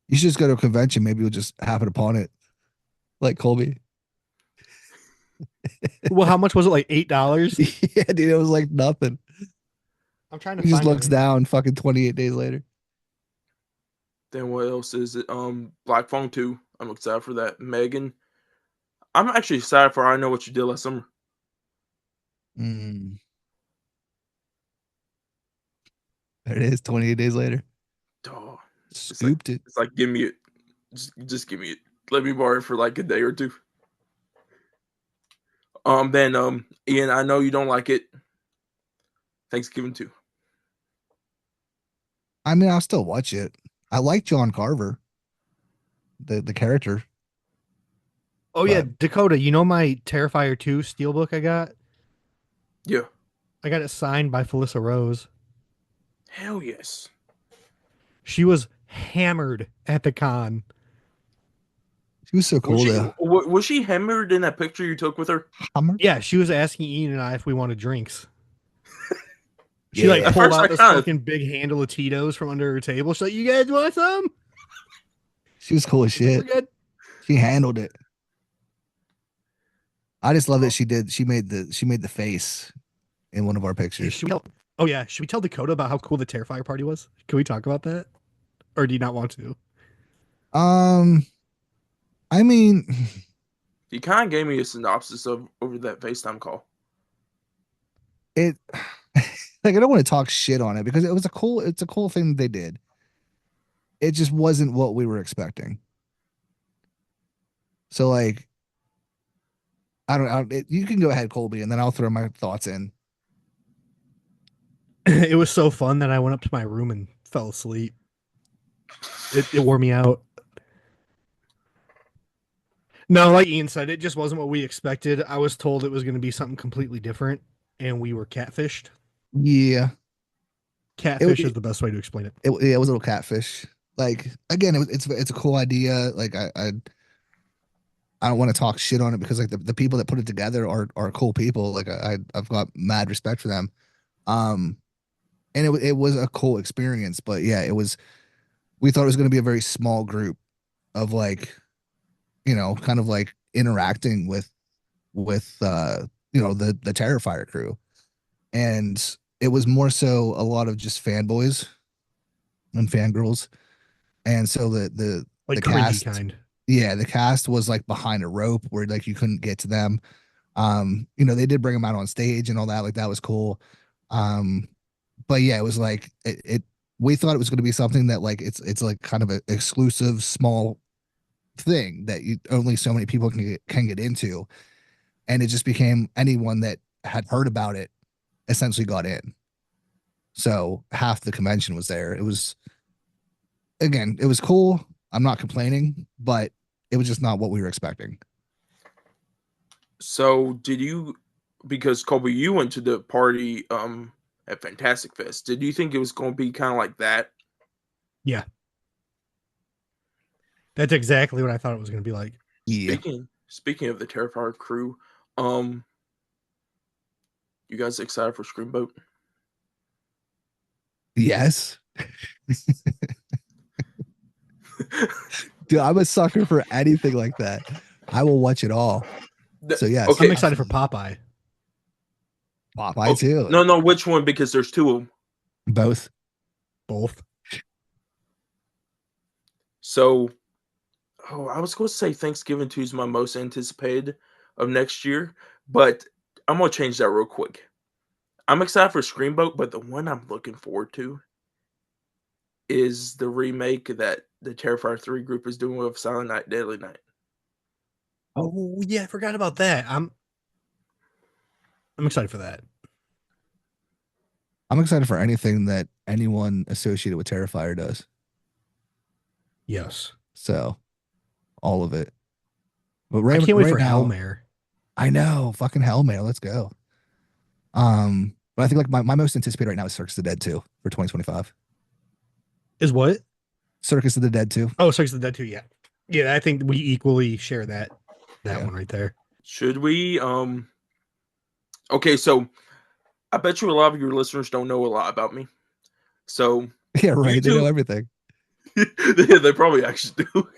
you should just go to a convention. Maybe you'll just happen upon it, like Colby. Well, how much was it? Like $8? Yeah, dude, it was like nothing. I'm trying to He just find looks it. down. Fucking 28 days later. Then what else is it? Black Phone 2. I'm excited for that. Megan. I'm actually excited for I Know What You Did Last Summer. Mm. There it is. 28 days later. Oh, Scooped it. it's like give me it. Just give me it. Let me borrow it for like a day or two. Then Ian, I know you don't like it. Thanksgiving 2. I mean, I'll still watch it. I like John Carver, the character. Oh yeah, But- Dakota. You know my Terrifier 2 steelbook I got? Yeah. I got it signed by Felissa Rose. Hell yes. She was hammered at the con. She was so cool though. Was she hammered in that picture you took with her? Hummer? Yeah, she was asking Ian and I if we wanted drinks. She Yeah. like At pulled first, out I this kinda- fucking big handle of Tito's from under her table. She's like, "You guys want some?" She was cool as We're shit. good. She handled it. I just love that she did. She made the face in one of our Hey, pictures. should we tell, oh yeah, should we tell Dakota about how cool the Terrifier party was? Can we talk about that, or do you not want to? I mean, He kind of gave me a synopsis of over that FaceTime call. it like I don't want to talk shit on it because it's a cool thing that they did. It just wasn't what we were expecting. So like, you can go ahead, Colby, and then I'll throw my thoughts in. It was so fun that I went up to my room and fell asleep. It wore me out. No, like Ian said, it just wasn't what we expected. I was told it was going to be something completely different, and we were catfished. Yeah, Catfish is the best way to explain it. it was a little catfish. Like again, it's a cool idea. Like I don't want to talk shit on it because like the people that put it together are cool people. Like I've got mad respect for them. And it was a cool experience, but yeah, we thought it was going to be a very small group of like, kind of like interacting with the Terrifier crew. And it was more so a lot of just fanboys and fangirls. And so the Like the cringy cast, kind. yeah, the cast was like behind a rope where like you couldn't get to them. They did bring them out on stage and all that, like that was cool. But yeah, it was like we thought it was going to be something that like it's like kind of an exclusive small thing that only so many people can get into, and it just became anyone that had heard about it essentially got in. So half the convention was there. It was cool. I'm not complaining, but it was just not what we were expecting. So did you, because Colby, you went to the party at Fantastic Fest. Did you think it was going to be kind of like that? Yeah. That's exactly what I thought it was going to be like. Yeah. Speaking of the Terrifier crew, you guys excited for Screamboat? Yes. Dude, I'm a sucker for anything like that. I will watch it all. So yes, Okay. I'm excited for Popeye. Popeye too. No, which one? Because there's two of them. Both. Both. So, I was going to say Thanksgiving 2 is my most anticipated of next year, but I'm going to change that real quick. I'm excited for Screamboat, but the one I'm looking forward to is the remake that the Terrifier 3 group is doing of Silent Night, Deadly Night. Oh yeah, I forgot about that. I'm excited for that. I'm excited for anything that anyone associated with Terrifier does. Yes. So, all of it. But I can't wait for now, Hellmare. I know, fucking Hellmare. Let's go. But I think like my most anticipated right now is Circus of the Dead 2 for 2025. Is what? Circus of the Dead 2. Oh, Circus of the Dead 2, yeah. Yeah, I think we equally share that Yeah. one right there. Should we? Okay, so I bet you a lot of your listeners don't know a lot about me. So Yeah, right. They two- know everything. they probably actually do.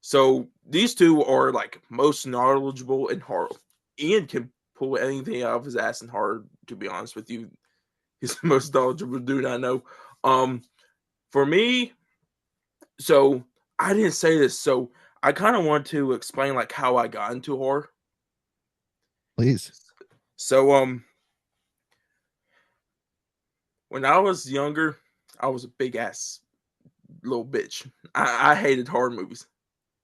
So these two are like most knowledgeable in horror. Ian can pull anything out of his ass in horror, to be honest with you. He's the most knowledgeable dude I know. For me, so I didn't say this, so I kind of want to explain like how I got into horror. Please. So when I was younger, I was a big ass little bitch. I hated horror movies.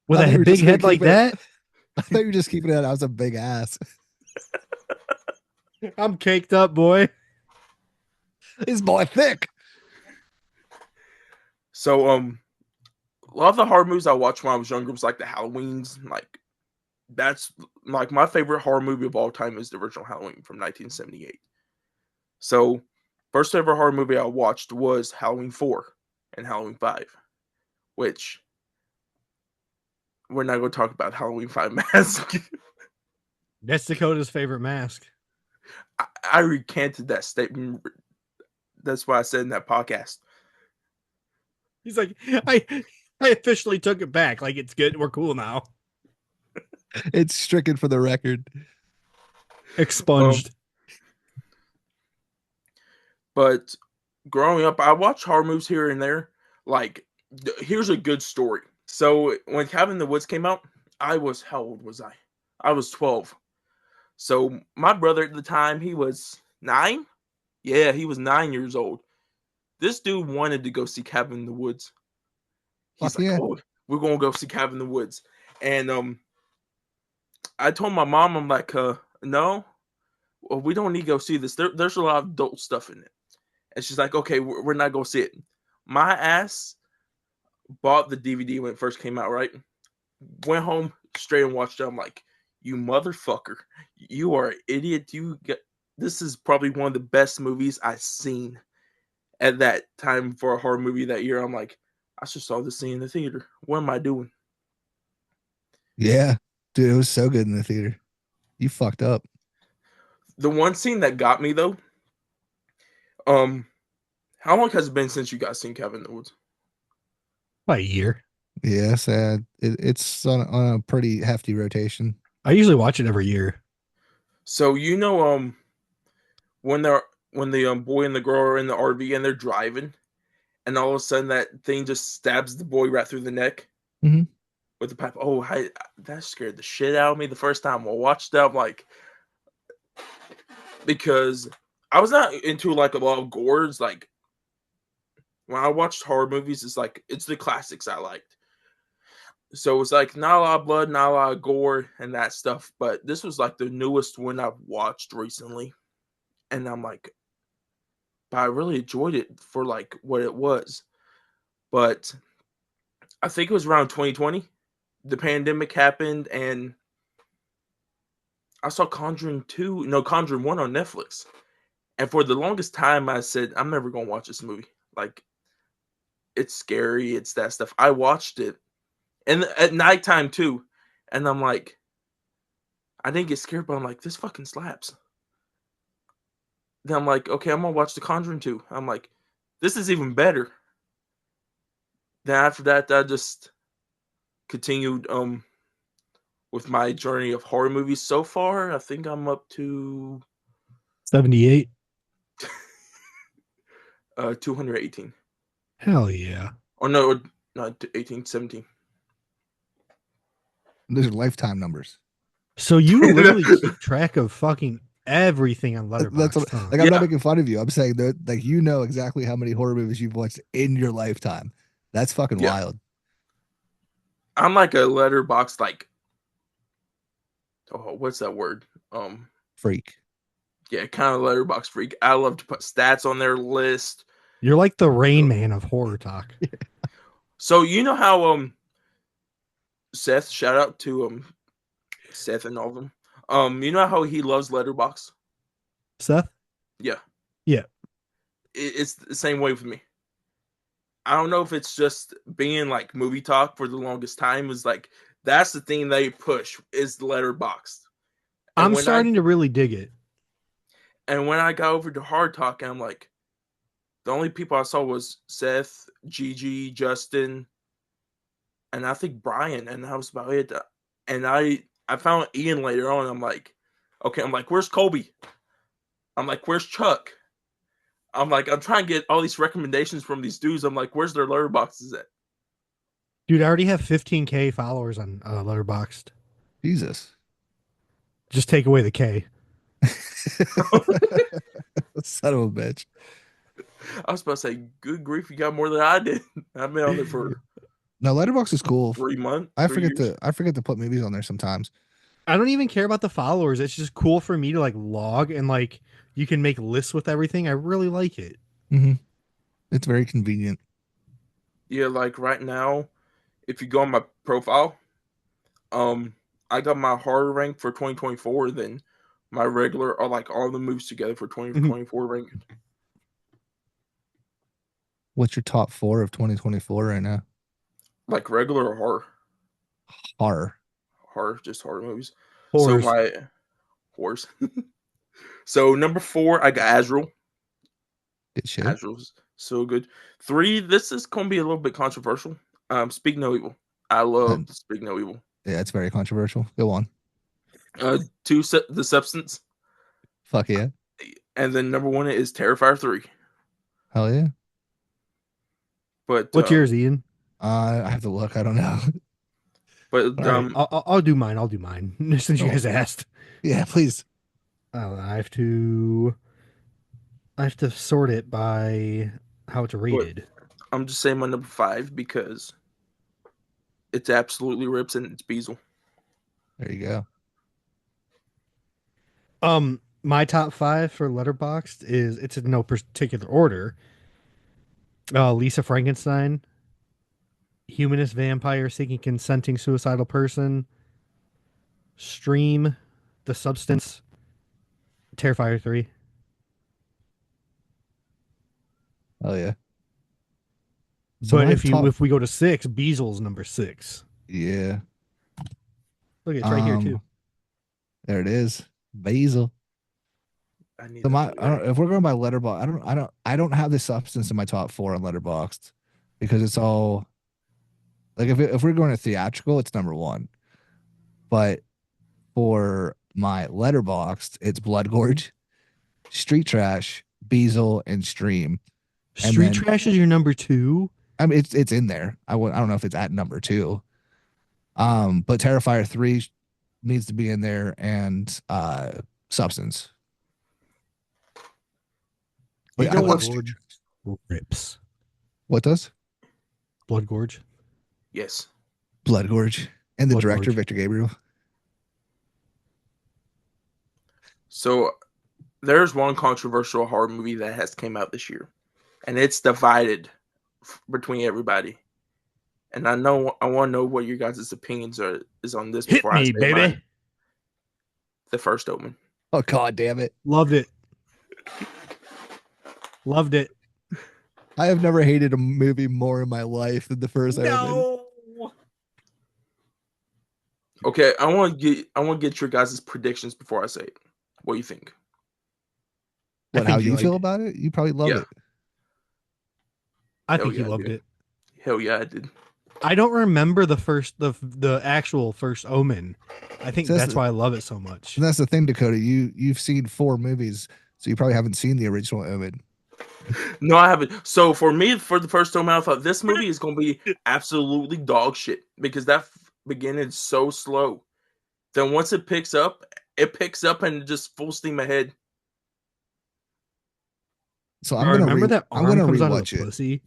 With I thought you a were big just gonna head like keep it- that, I thought you were just keeping it. I was a big ass. I'm caked up, boy. This boy thick. So a lot of the horror movies I watched when I was younger was like the Halloweens. Like that's like my favorite horror movie of all time is the original Halloween from 1978. So first ever horror movie I watched was Halloween 4 and Halloween 5, which we're not going to talk about Halloween 5 mask. That's Dakota's favorite mask. I recanted that statement. That's what I said in that podcast. He's like, I officially took it back. Like, it's good. We're cool now. It's stricken for the record. Expunged. But growing up, I watched horror movies here and there. Like, here's a good story. So when Cabin in the Woods came out, how old was I? I was 12. So my brother at the time, he was 9. Yeah, he was 9 years old. This dude wanted to go see Cabin in the Woods. He's like, oh, we're going to go see Cabin in the Woods. And I told my mom, I'm like, no, well, we don't need to go see this. There's a lot of adult stuff in it. And she's like, okay, we're not going to see it. My ass bought the DVD when it first came out, right? Went home straight and watched it. I'm like, you motherfucker. You are an idiot. This is probably one of the best movies I've seen at that time for a horror movie that year. I'm like, I just saw this scene in the theater. What am I doing? Yeah. Dude, it was so good in the theater. You fucked up. The one scene that got me though, how long has it been since you guys seen Cabin in the Woods? About a year. Yeah, sad. It's on a pretty hefty rotation. I usually watch it every year. So you know, when the boy and the girl are in the RV and they're driving, and all of a sudden that thing just stabs the boy right through the neck Mhm. with the pipe. Oh, that scared the shit out of me the first time I watched that. I'm like, because I was not into like a lot of gores. Like when I watched horror movies, it's the classics I liked. So it's like not a lot of blood, not a lot of gore and that stuff. But this was like the newest one I've watched recently. And I'm like, but I really enjoyed it for like what it was. But I think it was around 2020. The pandemic happened and I saw Conjuring 1 on Netflix. And for the longest time, I said, I'm never going to watch this movie. Like, it's scary. It's that stuff. I watched it. And at nighttime, too. And I'm like, I didn't get scared, but I'm like, this fucking slaps. Then I'm like, okay, I'm going to watch The Conjuring 2. I'm like, this is even better. Then after that, I just continued with my journey of horror movies. So far, I think I'm up to 78. 218. Hell yeah. Oh, no, not 18, 17. Those are lifetime numbers. So you literally keep track of fucking everything on Letterboxd. That's what, huh? like I'm Yeah. not making fun of you. I'm saying that like you know exactly how many horror movies you've watched in your lifetime. That's fucking Yeah. wild. I'm like a Letterboxd, like, oh, what's that word? Freak. Yeah, kind of Letterboxd freak. I love to put stats on their list. You're like the Rain Man of horror talk. So you know how Seth, shout out to Seth and all of them. You know how he loves Letterboxd? Seth? Yeah. Yeah. It's the same way with me. I don't know if it's just being like movie talk for the longest time is like that's the thing they push is Letterboxd. And I'm when starting to really dig it. And when I got over to Hard Talk, I'm like, the only people I saw was Seth, Gigi, Justin, and I think Brian, and that was about it. And I found Ian later on. I'm like, okay, I'm like, where's Colby? I'm like, where's Chuck? I'm like, I'm trying to get all these recommendations from these dudes. I'm like, where's their Letterboxds at? Dude, I already have 15K followers on Letterboxd. Jesus. Just take away the K. Son of a bitch. I was about to say, good grief, you got more than I did. I've been on there for No, Letterboxd is cool. 3 months. I 3 forget years. to put movies on there sometimes. I don't even care about the followers. It's just cool for me to like log and like you can make lists with everything. I really like it. Mm-hmm. It's very convenient. Yeah, like right now, if you go on my profile, I got my horror rank for 2024, then my regular are like all the movies together for 2024 rank. What's your top 4 of 2024 right now? Like regular or horror? Horror. Horror, just horror movies. Horrors. So my horrors. So number 4, I got Azrael. Good shit. Azrael's so good. 3, this is gonna be a little bit controversial. Speak No Evil. I love Speak No Evil. Yeah, it's very controversial. Go on. 2, The Substance. Fuck yeah. And then number 1 is Terrifier 3. Hell yeah. But What's yours, Ian? I have to look. I don't know. But All right, I'll do mine. I'll do mine since you guys asked. Yeah, please. I have to sort it by how it's rated. I'm just saying my number 5 because it's absolutely rips and it's Beazle. There you go. My top 5 for Letterboxd is it's in no particular order. Lisa Frankenstein, Humanist Vampire Seeking Consenting Suicidal Person, Stream, The Substance, Terrifier 3. Oh yeah. But if we go to 6, Beazle's number 6. Yeah. Look, it's right here too. There it is. Basil. So if we're going by Letterboxd, I don't have The Substance in my top 4 on Letterboxd because it's all like if we're going to theatrical, it's number 1. But for my Letterboxd, it's Blood Gorge, Street Trash, Beazle, and Stream. Street Trash is your number 2? I mean, it's in there. I don't know if it's at number 2. But Terrifier 3 needs to be in there, and Substance. You know what rips? What does? Blood Gorge. Yes. Blood Gorge. And the director, Victor Gabriel. So there's one controversial horror movie that has came out this year, and it's divided between everybody. And I want to know what your guys' opinions is on this. Hit me, baby. Mine. The First Omen. Oh, God damn it. Loved it. Loved it. I have never hated a movie more in my life than The First Omen. Okay, I want to get your guys' predictions before I say it. What do you think? How you feel about it? You probably love it. I think you loved it. Hell yeah, I did. I don't remember the actual First Omen. I think that's why I love it so much. And that's the thing, Dakota. You've seen 4 movies, so you probably haven't seen the original Omen. No, I haven't. So for me, for the First Omen, I thought this movie is going to be absolutely dog shit because that beginning is so slow. Then once it picks up and just full steam ahead. So I'm gonna remember that I'm gonna comes out of rewatch the pussy.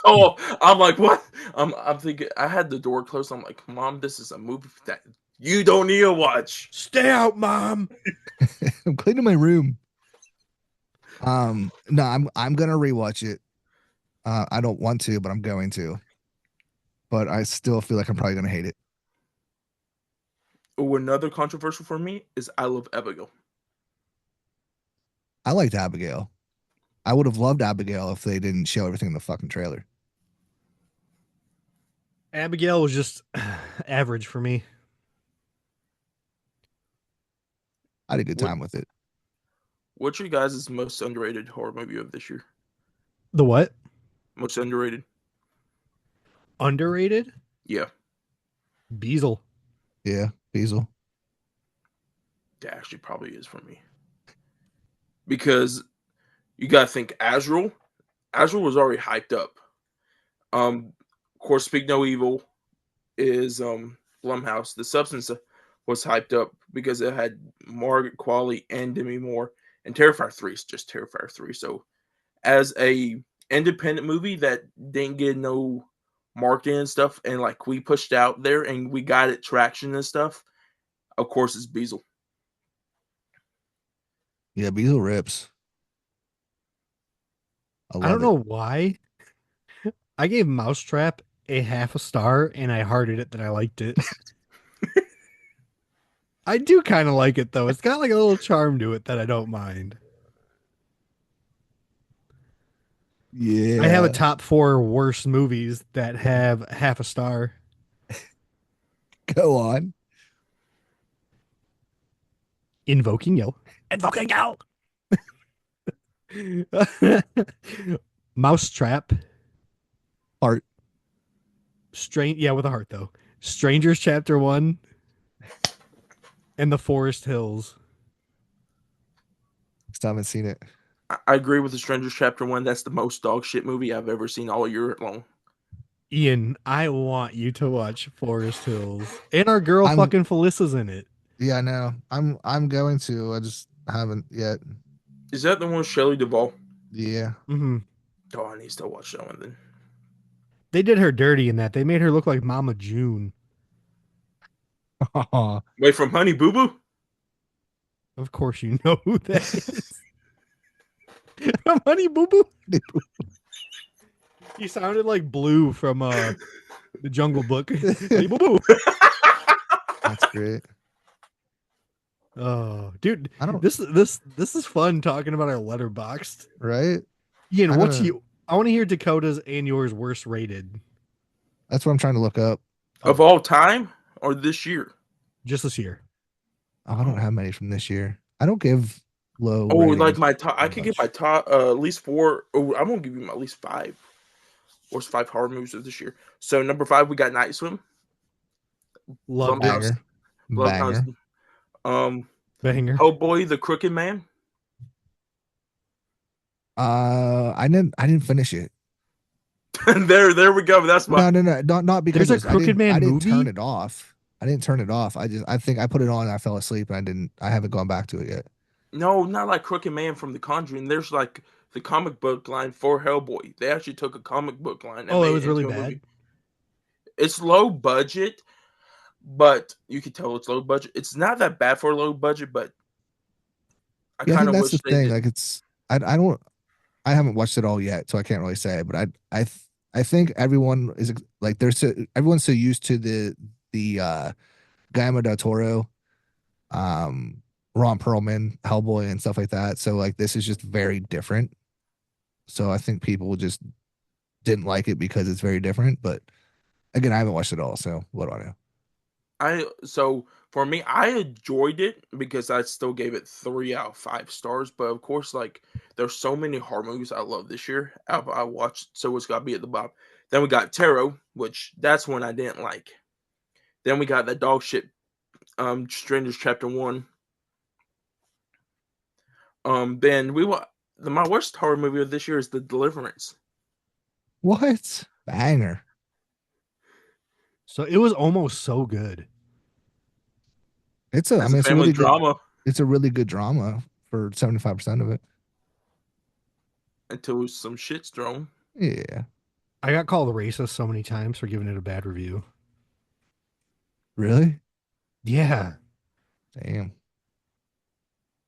Oh, I'm like, what? I'm thinking. I had the door closed. I'm like, Mom, this is a movie that you don't need to watch. Stay out, Mom. I'm cleaning my room. No, I'm gonna rewatch it. I don't want to, but I'm going to. But I still feel like I'm probably gonna hate it. Oh, another controversial for me is I Love Abigail. I liked Abigail. I would have loved Abigail if they didn't show everything in the fucking trailer. Abigail was just average for me. I had a good What- time with it. What's your guys' most underrated horror movie of this year? The what? Most underrated? Underrated? Yeah, Beazle. Yeah, Diesel. that actually probably is for me. Because you gotta think Azrael. Azrael was already hyped up. Of course, Speak No Evil is Blumhouse. The Substance was hyped up because it had Margaret Qualley and Demi Moore, and Terrifier 3 is just Terrifier 3. So, as a independent movie that didn't get no marketing and stuff, and like we pushed out there and we got it traction and stuff, of course, it's Beazle. Yeah, Diesel rips. I don't know why. I gave Mousetrap a half a star and I hearted it that I liked it. I do kind of like it though. It's got like a little charm to it that I don't mind. Yeah. I have a top 4 worst movies that have half a star. Go on. Invoking Yell. Invoking Yell. Mousetrap. Heart. Yeah, with a heart though. Strangers Chapter 1 and The Forest Hills. Still haven't seen it. I agree with The Strangers Chapter 1. That's the most dog shit movie I've ever seen all year long. Ian, I want you to watch Forest Hills. And our girl I'm- fucking Felicia's in it. Yeah, I know. I'm going to. I just haven't yet. Is that the one with Shelley Duvall? Yeah. Mm-hmm. Oh, I need to watch that one then. They did her dirty in that. They made her look like Mama June. Wait, from Honey Boo Boo? Of course you know who that is. From Honey Boo Boo? He sounded like Blue from the Jungle Book. Honey Boo Boo. That's great. Oh, dude, I don't. this is fun talking about our Letterboxd. Right. Ian, I what's gotta- you? I want to hear Dakota's and yours worst rated. That's what I'm trying to look up. Of all time or this year? Just this year. Oh, I don't have many from this year. I don't give low. Oh, like ratings my top. I that could give much. my top at least 4. Oh, I'm gonna give you at least 5. Worst 5 horror movies of this year. So number 5, we got Night Swim. Love Blumhouse. banger. Blumhouse. banger. Hellboy, The Crooked Man. I didn't finish it. there we go. That's my. No, not because There's a I didn't- Crooked Man I didn't movie? turn it off. I didn't turn it off. I think I put it on and I fell asleep and I haven't gone back to it yet. No, not like Crooked Man from The Conjuring. There's like the comic book line for Hellboy. They actually took a comic book line. And Oh, it made was really into a bad. movie. It's low budget, but you can tell it's low budget. It's not that bad for a low budget, but I Yeah, I kind think of that's wish the they thing. did. Like I haven't watched it all yet, so I can't really say. But I think everyone is like everyone's so used to the Guillermo del Toro, Ron Perlman, Hellboy, and stuff like that. So like this is just very different. So I think people just didn't like it because it's very different. But again, I haven't watched it all, so what do I know? So for me, I enjoyed it because I still gave it 3 out of 5 stars. But of course, like there's so many horror movies I love this year. I watched, so it's got to be at the bottom. Then we got Tarot, which that's one I didn't like. Then we got that dog shit, Strangers Chapter 1. Then my worst horror movie of this year is The Deliverance. What banger? So it was almost so good. It's a It's a it's a family really good. drama It's a really good drama for 75% of it. until some shit's thrown. Yeah, I got called racist so many times for giving it a bad review. really? Yeah. Damn,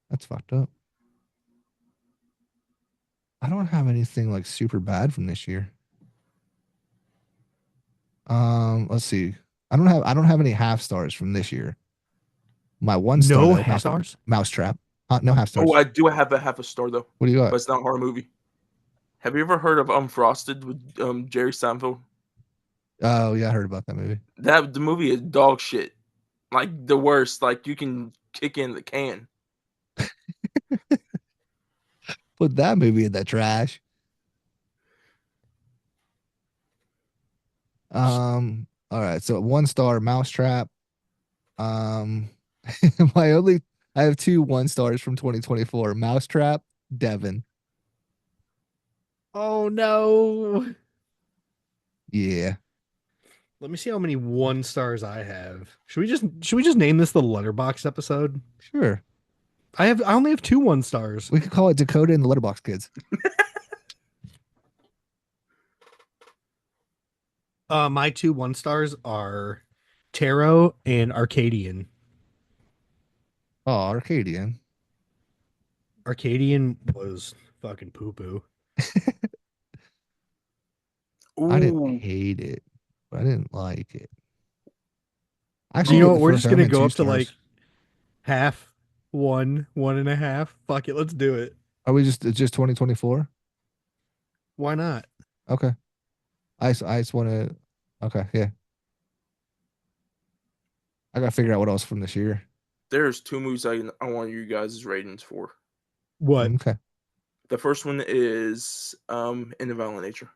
that's fucked up. I don't have anything like super bad from this year. Let's see. I don't have any half stars from this year. My one star. No though, half stars? Mousetrap. No half stars. Oh, I do have a half a star though, What do you but got? it's not a horror movie. Have you ever heard of Unfrosted with Jerry Seinfeld? Oh yeah, I heard about that movie. The movie is dog shit, like the worst. Like you can kick in the can. Put that movie in the trash. All right. So 1 star Mousetrap. Um, I have 2 1 stars from 2024. Mousetrap, Devin. Oh no. Yeah. Let me see how many 1 stars I have. Should we just name this the Letterboxd episode? Sure. I only have 2 1 stars. We could call it Dakota and the Letterboxd Kids. My 2 1 stars are Tarot and Arcadian. Oh, Arcadian. Arcadian was fucking poo poo. I didn't Ooh, hate it, but I didn't like it. You Actually, know the what? We're first just gonna time in go 2 up to like stars. half, 1.5. Fuck it, let's do it. Are we just it's just 2024? Why not? Okay. I just want to. Okay, yeah. I gotta figure out what else from this year. there's 2 movies I want you guys' ratings for. What? Okay. The first one is In the Violent Nature.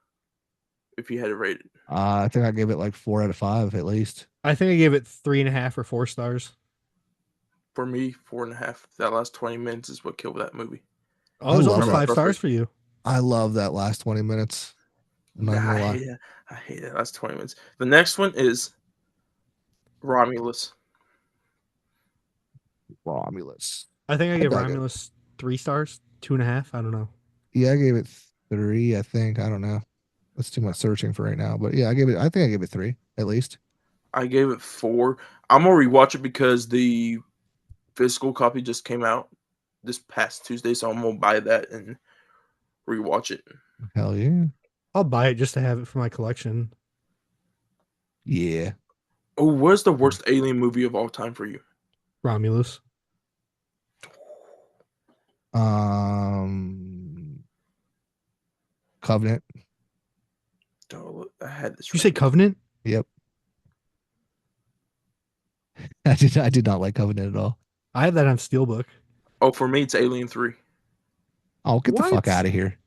If you had it rated, I think I gave it like 4 out of 5 at least. I think I gave it 3.5 or 4 stars. for me, 4.5. That last 20 minutes is what killed that movie. Oh, it was love almost that. 5 stars for you. I love that last 20 minutes. I'm not gonna I lie. hate it. I hate that last 20 minutes. The next one is Romulus. Romulus. I think I gave dug it. Romulus 3 stars, 2.5. I don't know. Yeah, I gave it 3, I think. I don't know. That's too much searching for right now. But yeah, I think I gave it 3 at least. I gave it 4. I'm gonna rewatch it because the physical copy just came out this past Tuesday, so I'm gonna buy that and rewatch it. Hell yeah. I'll buy it just to have it for my collection. Yeah. Oh, what's the worst alien movie of all time for you? Romulus. Covenant. Oh, I had this. Did you say Covenant? Yep. I did not like Covenant at all. I have that on Steelbook. Oh, for me, it's Alien 3. Oh, get the What? fuck out of here.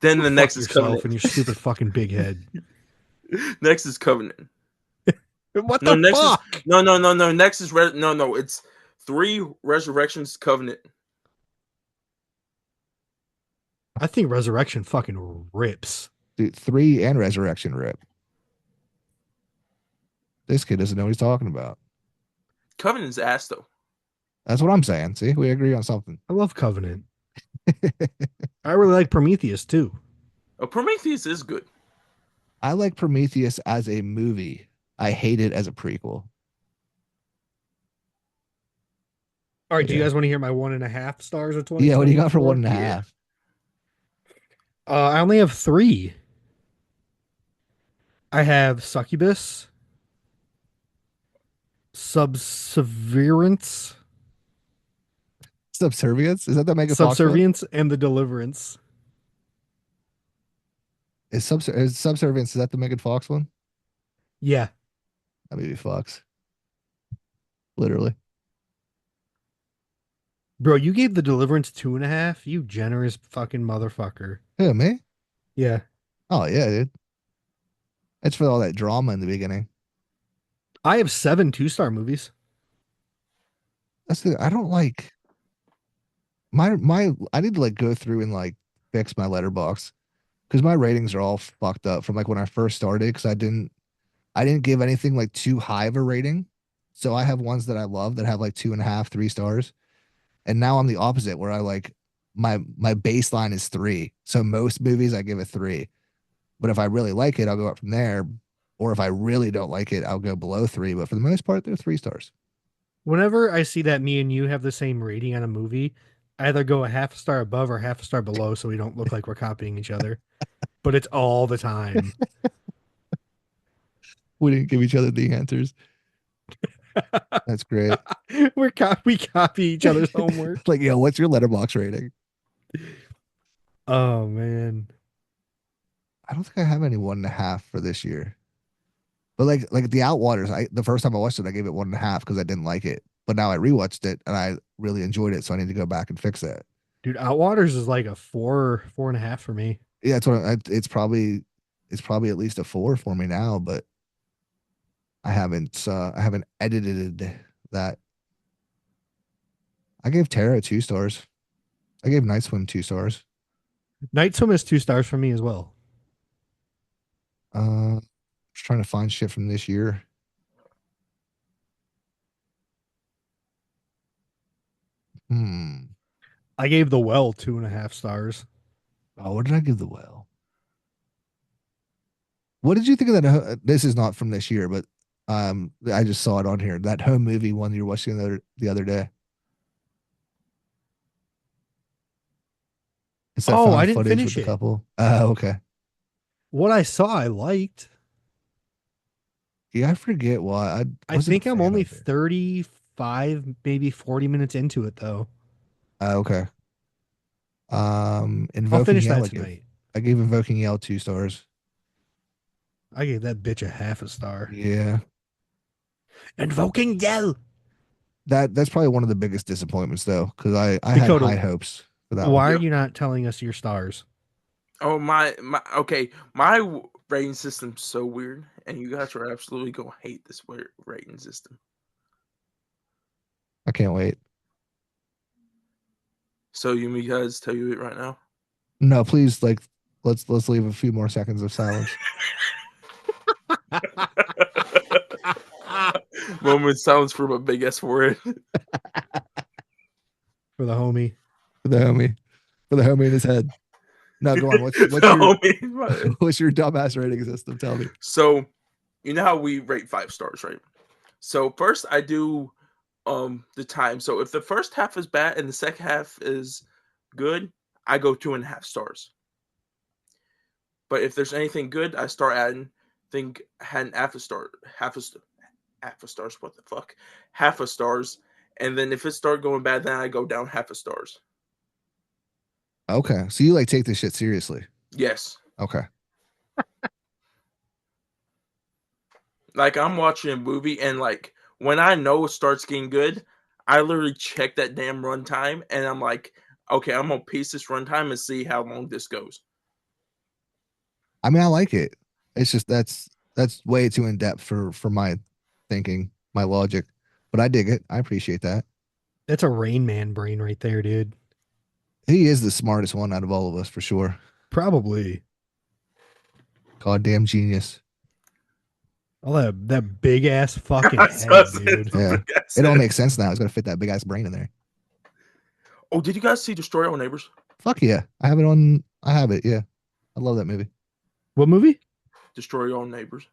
Then the Fuck next is yourself Covenant. and your stupid fucking big head. Next is Covenant. What No, the next fuck? is no. Next is no. It's 3 Resurrections Covenant. I think Resurrection fucking rips. Dude, 3 and Resurrection rip. This kid doesn't know what he's talking about. Covenant's ass though. That's what I'm saying. See, we agree on something. I love Covenant. I really like Prometheus too. Oh, Prometheus is good. I like Prometheus as a movie. I hate it as a prequel. All right, do you Yeah. guys want to hear my 1.5 stars of 20? Yeah, what do you got for 1.5? Yeah. I only have 3. I have Succubus, Subservience, Subservience? Is that the Megan Fox one? Subservience, and The Deliverance. Is Subservience, is that the Megan Fox one? Yeah. That movie fucks. Literally. Bro, you gave The Deliverance 2.5? You generous fucking motherfucker. Who, me? Yeah. Oh, yeah, dude. It's for all that drama in the beginning. I have 7 2-star movies. I don't like my I need to like go through and like fix my letterbox because my ratings are all fucked up from like when I first started because I didn't give anything like too high of a rating. So I have ones that I love that have like 2.5, 3 stars. And now I'm the opposite where I like my baseline is 3. So most movies I give a 3. But if I really like it, I'll go up from there. Or if I really don't like it, I'll go below 3. But for the most part, they're 3 stars. Whenever I see that me and you have the same rating on a movie, I either go a half a star above or half a star below so we don't look like we're copying each other. But it's all the time. We didn't give each other the answers. That's great. We copy each other's homework. Like, yo, what's your letterbox rating? Oh man. I don't think I have any 1.5 for this year. But like the Outwaters, the first time I watched it, I gave it 1.5 because I didn't like it. But now I rewatched it and I really enjoyed it, so I need to go back and fix that. Dude, Outwaters is like a 4.5 for me. Yeah, that's what it's probably at least a 4 for me now, but I haven't edited that. I gave Terra 2 stars. I gave Night Swim 2 stars. Night Swim is 2 stars for me as well. Just trying to find shit from this year. I gave The Well 2.5 stars. Oh, what did I give The Well? What did you think of that? This is not from this year, but I just saw it on here. That home movie one you were watching the other day. It's that Oh, found I didn't footage finish with it. the couple. Oh, okay. What I saw, I liked. Yeah, I forget why. I wasn't a think I'm fan only of it. 35, maybe 40 minutes into it though. Okay. I'll Invoking finish Yell. that tonight. I gave Invoking Yell 2 stars. I gave that bitch a 0.5 star. Yeah. Invoking Yell. That's probably one of the biggest disappointments though, because I had Dakota, high hopes for that Why one. are you not telling us your stars? Oh my okay, my rating system's so weird, and you guys are absolutely gonna hate this weird rating system. I can't wait. So you guys tell you it right now. No, please, let's leave a few more seconds of silence. Moment sounds from a big S word. For the homie. For the homie in his head. No, go on. What's your what's your dumbass rating system? Tell me. So, you know how we rate 5 stars, right? So first I do the time. So if the first half is bad and the second half is good, I go 2.5 stars. But if there's anything good, I start adding. Think had half a stars. What the fuck? Half a stars. And then if it start going bad, then I go down 0.5 stars. Okay, so you take this shit seriously. Yes. Okay. Like I'm watching a movie and when I know it starts getting good, I literally check that damn runtime and I'm like, okay, I'm gonna piece this runtime and see how long this goes. I mean, I like it. It's just that's way too in depth for my thinking, my logic. But I dig it. I appreciate that. That's a Rain Man brain right there, dude. He is the smartest one out of all of us for sure. Probably. Goddamn genius. All that big ass fucking That's head, what I said. dude. Yeah. It all makes sense now. It's gonna fit that big ass brain in there. Oh, did you guys see Destroy All Neighbors? Fuck yeah. I have it on. I have it. Yeah. I love that movie. What movie? Destroy All Neighbors.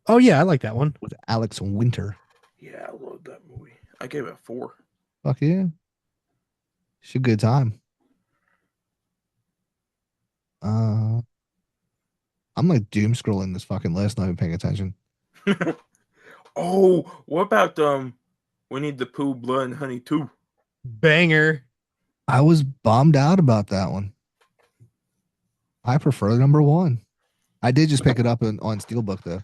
Oh yeah, I like that one. With Alex Winter. Yeah, I love that movie. I gave it 4. Fuck yeah. It's a good time. I'm doom scrolling this fucking list, not even paying attention. Oh, what about Winnie the Pooh, Blood and Honey 2? Banger. I was bummed out about that one. I prefer number 1. I did just pick it up on Steelbook though.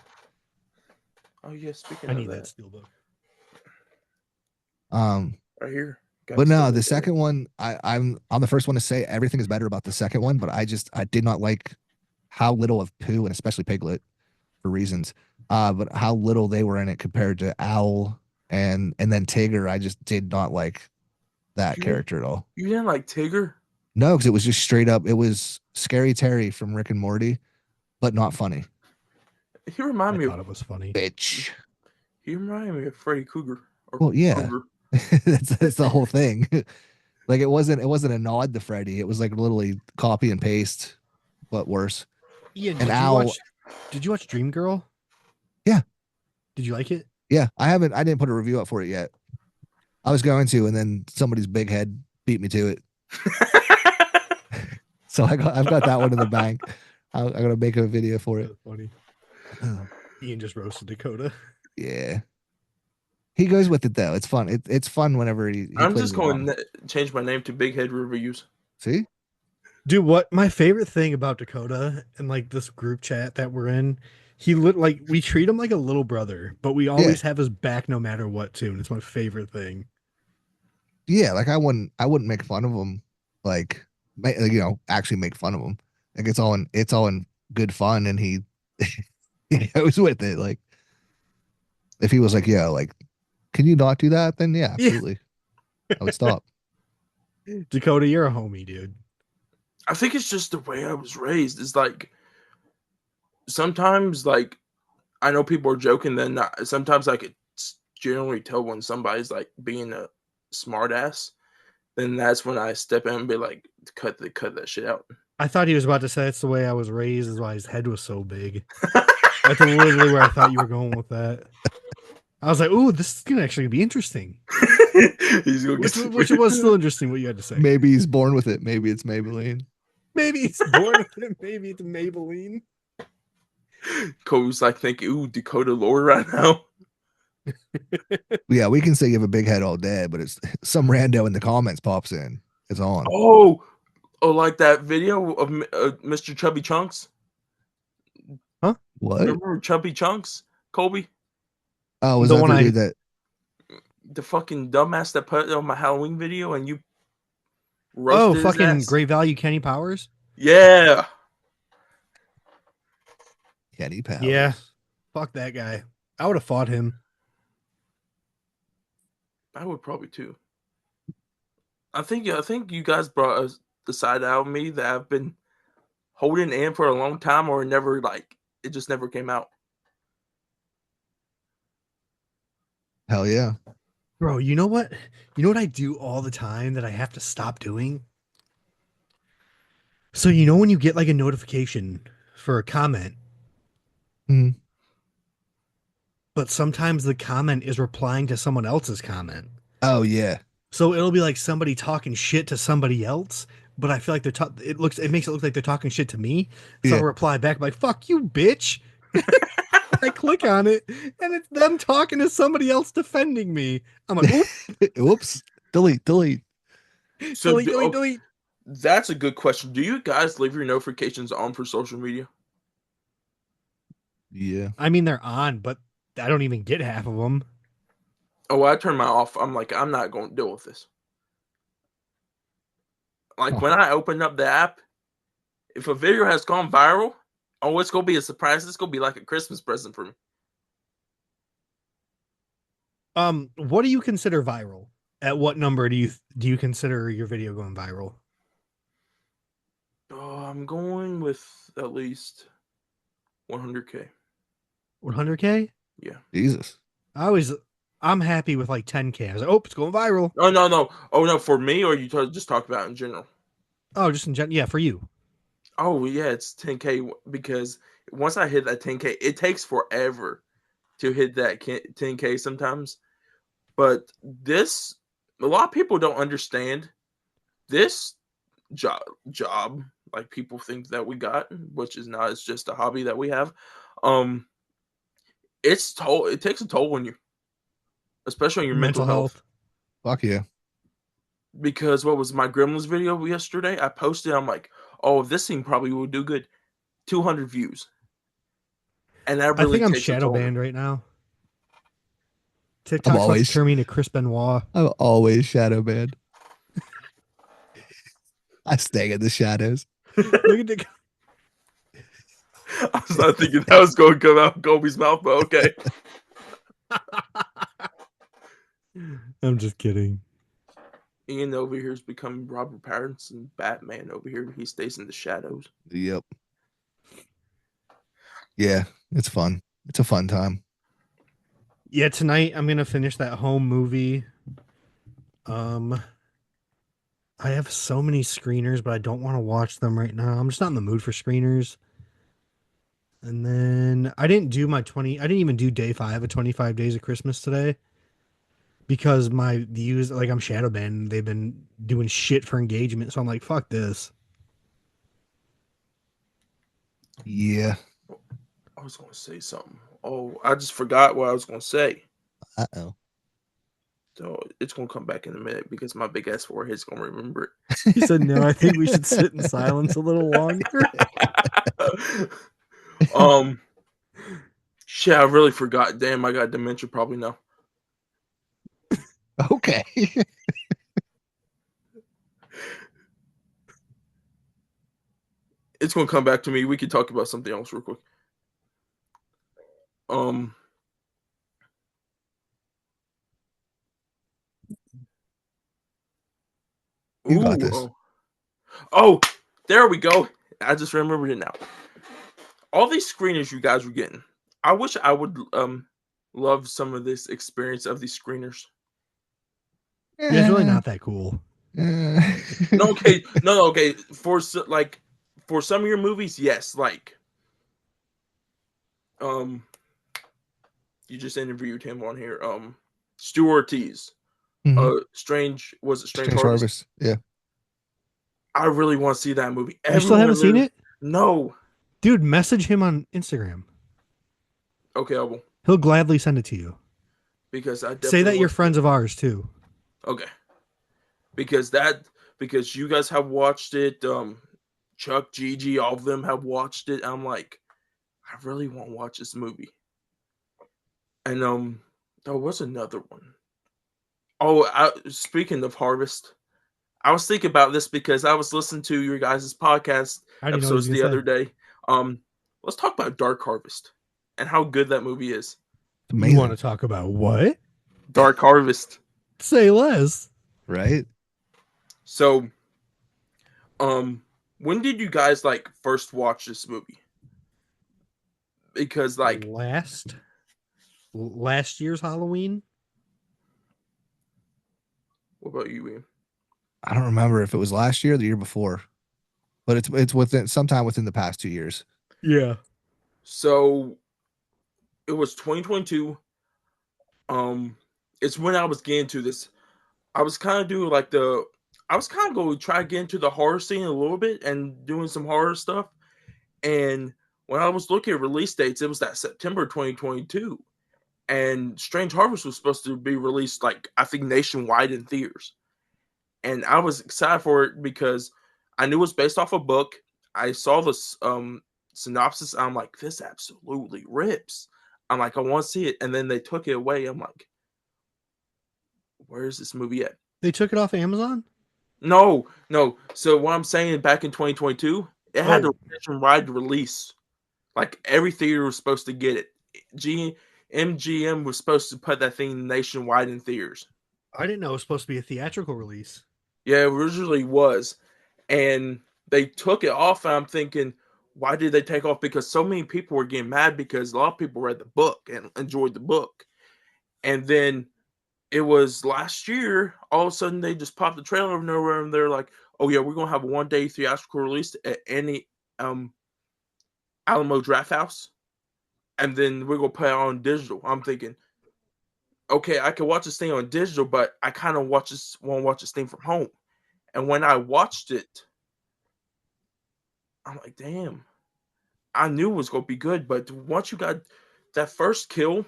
Oh yeah, speaking I of need that, that steelbook. right here. But no, the second one, I'm the first one to say everything is better about the second one, but I did not like how little of Pooh and especially Piglet for reasons. But how little they were in it compared to Owl and then Tigger. I just did not like that character at all. You didn't like Tigger? No, because it was just straight up. It was Scary Terry from Rick and Morty, but not funny. He reminded me thought it was funny. Bitch. He reminded me of Freddy Krueger. Well, yeah. Krueger. that's the whole thing. It wasn't a nod to Freddy. It was literally copy and paste, but worse. Ian, And Owl. Did you watch Dream Girl? Yeah. Did you like it? Yeah, I didn't put a review up for it yet. I was going to, and then somebody's big head beat me to it. So I've got that one in the bank. I'm gonna make a video for it. That's funny. Ian just roasted Dakota. Yeah. He goes with it though. It's fun. It's fun whenever he I'm plays just it going on. to change my name to Big Head Reviews. See? Dude, what my favorite thing about Dakota and like this group chat that we're in, like we treat him like a little brother, but we always have his back no matter what too, and it's my favorite thing. Yeah, like I wouldn't make fun of him, like, actually make fun of him. Like it's all in good fun, and he he goes with it. Like if he was like, yeah, like, can you not do that? Then yeah, Yeah. absolutely, I would stop. Dakota, you're a homie, dude. I think it's just the way I was raised. It's like sometimes, like I know people are joking. Then sometimes I could generally tell when somebody's like being a smart ass. Then that's when I step in and be like, cut that shit out. I thought he was about to say that's the way I was raised, is why his head was so big. That's literally where I thought you were going with that. I was like, ooh, this is gonna actually be interesting. He's gonna Which was still interesting what you had to say. Maybe he's born with it. Maybe it's Maybelline. Maybe he's born with it. Maybe it's Maybelline. Cole's like thinking, ooh, Dakota lore right now. Yeah, we can say you have a big head all day, but it's some rando in the comments pops in. It's on. Oh, like that video of Mr. Chubby Chunks. What? Remember Chubby Chunks, Colby? Oh, was The that one the I- dude that? The fucking dumbass that put it on my Halloween video and you roasted his fucking ass? great value Kenny Powers. Yeah. Kenny Powers. Yeah. Fuck that guy. I would have fought him. I would probably too. I think you guys brought us the side out of me that I've been holding in for a long time, or never, like, it just never came out. Hell yeah. Bro, you know what? You know what I do all the time that I have to stop doing? So you know when you get like a notification for a comment, Mhm. but sometimes the comment is replying to someone else's comment. Oh yeah. So it'll be like somebody talking shit to somebody else, but I feel like it makes it look like they're talking shit to me. So Yeah. I'll reply back like, "Fuck you, bitch." I click on it and it's them talking to somebody else defending me. I'm like, "Oop, Whoops. Delete. So delete." that's a good question. Do you guys leave your notifications on for social media? Yeah. I mean, they're on, but I don't even get half of them. Oh, I turn mine off. I'm like, I'm not going to deal with this. Like, Oh. when I open up the app, if a video has gone viral, it's going to be a surprise. It's going to be like a Christmas present for me. What do you consider viral? At what number do you consider your video going viral? Oh, I'm going with at least 100K. 100K? Yeah. Jesus. I'm happy with like 10K. I was like, oh, it's going viral. Oh, no. Oh, no, for me, or you just talk about in general? Oh, just in general. Yeah, for you. Oh, yeah, it's 10K because once I hit that 10K, it takes forever to hit that 10K sometimes. But a lot of people don't understand this job. Like, people think that we got, which is not. It's just a hobby that we have. It takes a toll on you, especially on your mental health. Fuck yeah. Because what was my Gremlins video yesterday? I posted. I'm like, oh, this thing probably will do good. 200 views, and that really I think I'm takes a shadow toll. banned right now. TikTok's about to turn me into Chris Benoit. I'm always shadow banned. I stay in the shadows. Look at the. I was not thinking that was going to come out of Colby's mouth, but okay. I'm just kidding. Ian over here is becoming Robert Pattinson, Batman over here. He stays in the shadows. Yep. Yeah, it's fun. It's a fun time. Yeah, tonight I'm gonna finish that home movie. I have so many screeners, but I don't want to watch them right now. I'm just not in the mood for screeners. And then I didn't even do day 5 of 25 Days of Christmas today. Because my views, like I'm shadow banned, they've been doing shit for engagement. So I'm like, fuck this. Yeah. I was going to say something. Oh, I just forgot what I was going to say. Uh-oh. So it's going to come back in a minute because my big ass forehead's going to remember it. He said, no, I think we should sit in silence a little longer. Shit, I really forgot. Damn, I got dementia probably now. Okay. It's going to come back to me. We could talk about something else real quick. You got this. Oh, there we go. I just remembered it now. All these screeners you guys were getting. I wish I would love some of this experience of these screeners. Yeah, it's really not that cool. No, okay. No, okay. For some of your movies, yes. Like, you just interviewed him on here. Stu Ortiz. Mhm. Strange Strange Harvest? Harvest. Yeah. I really want to see that movie. You still haven't seen it? No. Dude, message him on Instagram. Okay, I will. He'll gladly send it to you. Because I Say that definitely you're want- friends of ours too. Okay. Because you guys have watched it. Chuck, Gigi, all of them have watched it. I'm like, I really want to watch this movie. And there was another one. Oh, speaking of Harvest, I was thinking about this because I was listening to your guys' podcast I already know what episodes you're the gonna other day. Let's talk about Dark Harvest and how good that movie is. Amazing. You want to talk about what? Dark Harvest. Say less. Right? So, when did you guys first watch this movie? Because last year's Halloween. what about you, Ian? I don't remember if it was last year or the year before, but it's within sometime within the past 2 years. Yeah. So it was 2022. It's when I was getting to this. I was kind of doing I was kind of going to try to get into the horror scene a little bit and doing some horror stuff. And when I was looking at release dates, it was that September 2022. And Strange Harvest was supposed to be released, I think, nationwide in theaters. And I was excited for it because I knew it was based off a book. I saw this synopsis. I'm like, this absolutely rips. I'm like, I want to see it. And then they took it away. I'm like, where is this movie at? They took it off Amazon? No. So what I'm saying, back in 2022, it had a nationwide release. Every theater was supposed to get it. MGM was supposed to put that thing nationwide in theaters. I didn't know it was supposed to be a theatrical release. Yeah, it originally was. And they took it off, and I'm thinking, why did they take off? Because so many people were getting mad because a lot of people read the book and enjoyed the book. And then it was last year, all of a sudden they just popped the trailer of nowhere, and they're like, oh yeah, we're going to have a one-day theatrical release at any Alamo Draft House. And then we're going to put it on digital. I'm thinking, okay, I can watch this thing on digital, but I kind of want to watch this thing from home. And when I watched it, I'm like, damn, I knew it was going to be good. But once you got that first kill,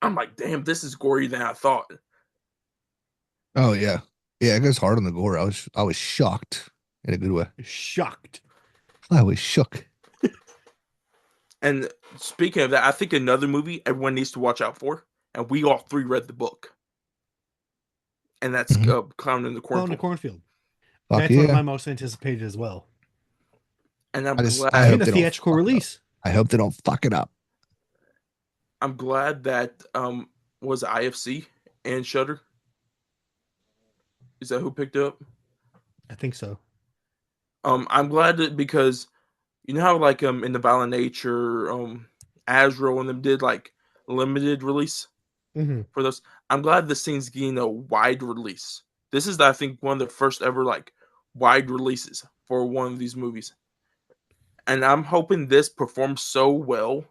I'm like, damn, this is gorier than I thought. Oh yeah. Yeah, it goes hard on the gore. I was shocked in a good way. Shocked. I was shook. And speaking of that, I think another movie everyone needs to watch out for, and we all three read the book, and that's Clown in the Clown in the Cornfield. Cornfield. Fuck That's one of yeah. my most anticipated as well. And I'm I just- glad. I hope In a they don't theatrical fuck it up. release. I hope they don't fuck it up. I'm glad that was IFC and Shudder. Is that who picked it up? I think so. I'm glad that because you know how in the Violent Nature, Azrael and them did limited release Mm-hmm. for those. I'm glad this thing's getting a wide release. This is, I think, one of the first ever wide releases for one of these movies. And I'm hoping this performs so well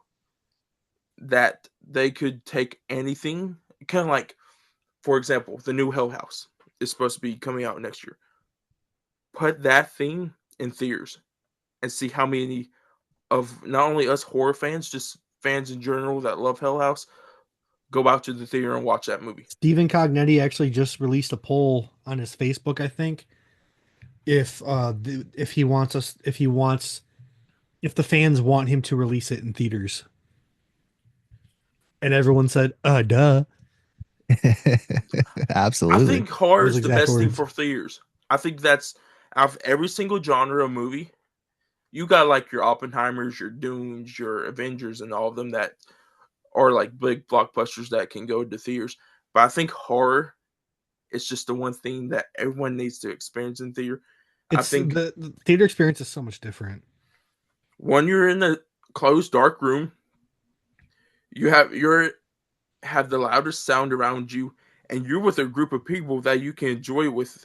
that they could take anything, kind of for example, the new Hell House is supposed to be coming out next year. Put that thing in theaters and see how many of not only us horror fans, just fans in general that love Hell House, go out to the theater and watch that movie. Stephen Cognetti actually just released a poll on his Facebook, I think, if the fans want him to release it in theaters. And everyone said, duh. Absolutely. I think horror Those is the exact best thing words. for theaters. I think that's out of every single genre of movie. You got like your Oppenheimers, your Dunes, your Avengers, and all of them that are like big blockbusters that can go to theaters. But I think horror is just the one thing that everyone needs to experience in theater. I think the theater experience is so much different. when you're in a closed, dark room, you have the loudest sound around you, and you're with a group of people that you can enjoy with.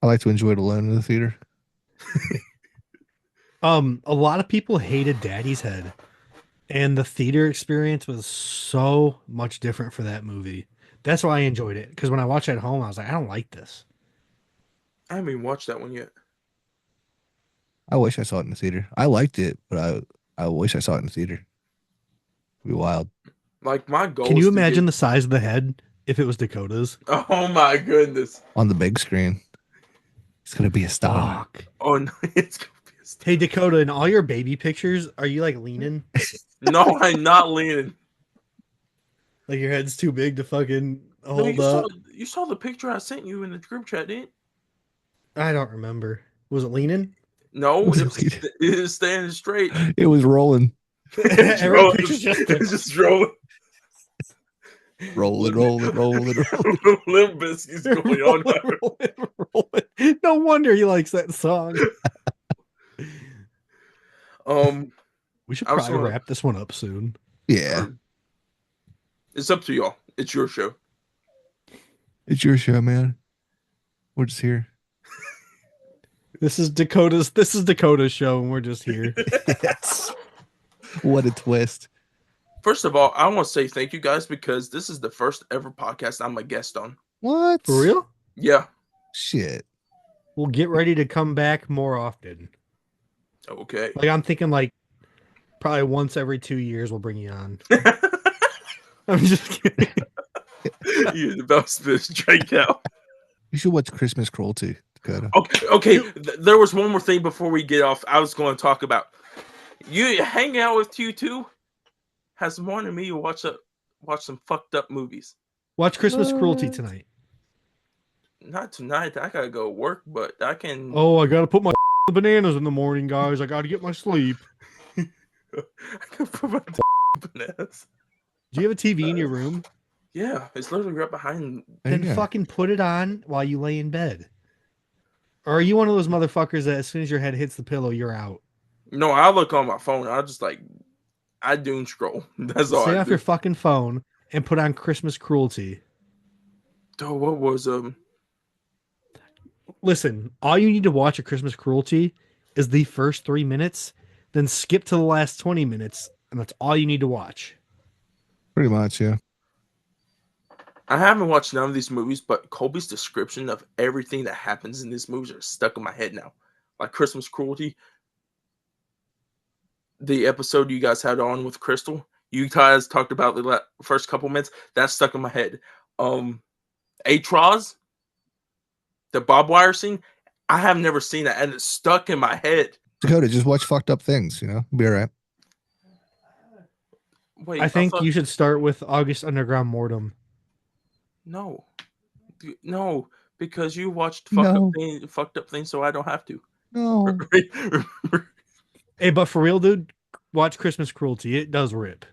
I like to enjoy it alone in the theater. A lot of people hated Daddy's Head, and the theater experience was so much different for that movie. That's why I enjoyed it, because when I watched it at home, I was like, I don't like this. I haven't even watched that one yet. I wish I saw it in the theater. I liked it, but I wish I saw it in the theater. It'd be wild. Like my goal. Can you is to imagine get- the size of the head if it was Dakota's? Oh my goodness! On the big screen. It's gonna be a star. Fuck. Oh no, it's gonna be a Hey Dakota, in all your baby pictures, are you like leaning? No, I'm not leaning. Like your head's too big to fucking No, hold up? you saw the picture I sent you in the group chat, didn't? I don't remember. Was it leaning? No, Was it it is standing straight. It was rolling. It's Every rolling. picture's just It's just rolling. Rolling. Limp Bizkit's going on. Rolling. No wonder he likes that song. We should I was probably gonna- wrap this one up soon. Yeah. It's up to y'all. It's your show. It's your show, man. We're just here. This is Dakota's show, and we're just here. Yes. What a twist. First of all, I want to say thank you guys because this is the first ever podcast I'm a guest on. What? For real? Yeah. Shit. We'll get ready to come back more often. Okay. Like I'm thinking, like probably once every 2 years we'll bring you on. I'm just kidding. You're the best bitch straight out. You should watch Christmas Cruelty, Dakota. Okay. There was one more thing before we get off. I was going to talk about. You hanging out with Q2 has wanted me to watch some fucked up movies. Watch Christmas Cruelty tonight. Not tonight. I gotta go work, but I can. Oh, I gotta put my bananas in the morning, guys. I gotta get my sleep. I can put my bananas. Do you have a TV in your room? Yeah, it's literally right behind. There you Then go. fucking put it on while you lay in bed. Or are you one of those motherfuckers that as soon as your head hits the pillow, you're out? No, I look on my phone. I doom scroll. That's all Stay I off do. your fucking phone and put on Christmas Cruelty. Oh, what was Listen, all you need to watch at Christmas Cruelty is the first 3 minutes, then skip to the last 20 minutes, and that's all you need to watch. Pretty much, yeah. I haven't watched none of these movies, but Colby's description of everything that happens in these movies are stuck in my head now. Like Christmas Cruelty, the episode you guys had on with Crystal, you guys talked about the first couple minutes. That's stuck in my head. Atroz, the barbed wire scene, I have never seen that, and it's stuck in my head. Dakota, just watch fucked up things, Be all right. Wait, I think thought- you should start with August Underground Mortem. No, because you watched No. fucked up things, so I don't have to. No. Hey, but for real, dude, watch Christmas Cruelty. It does rip.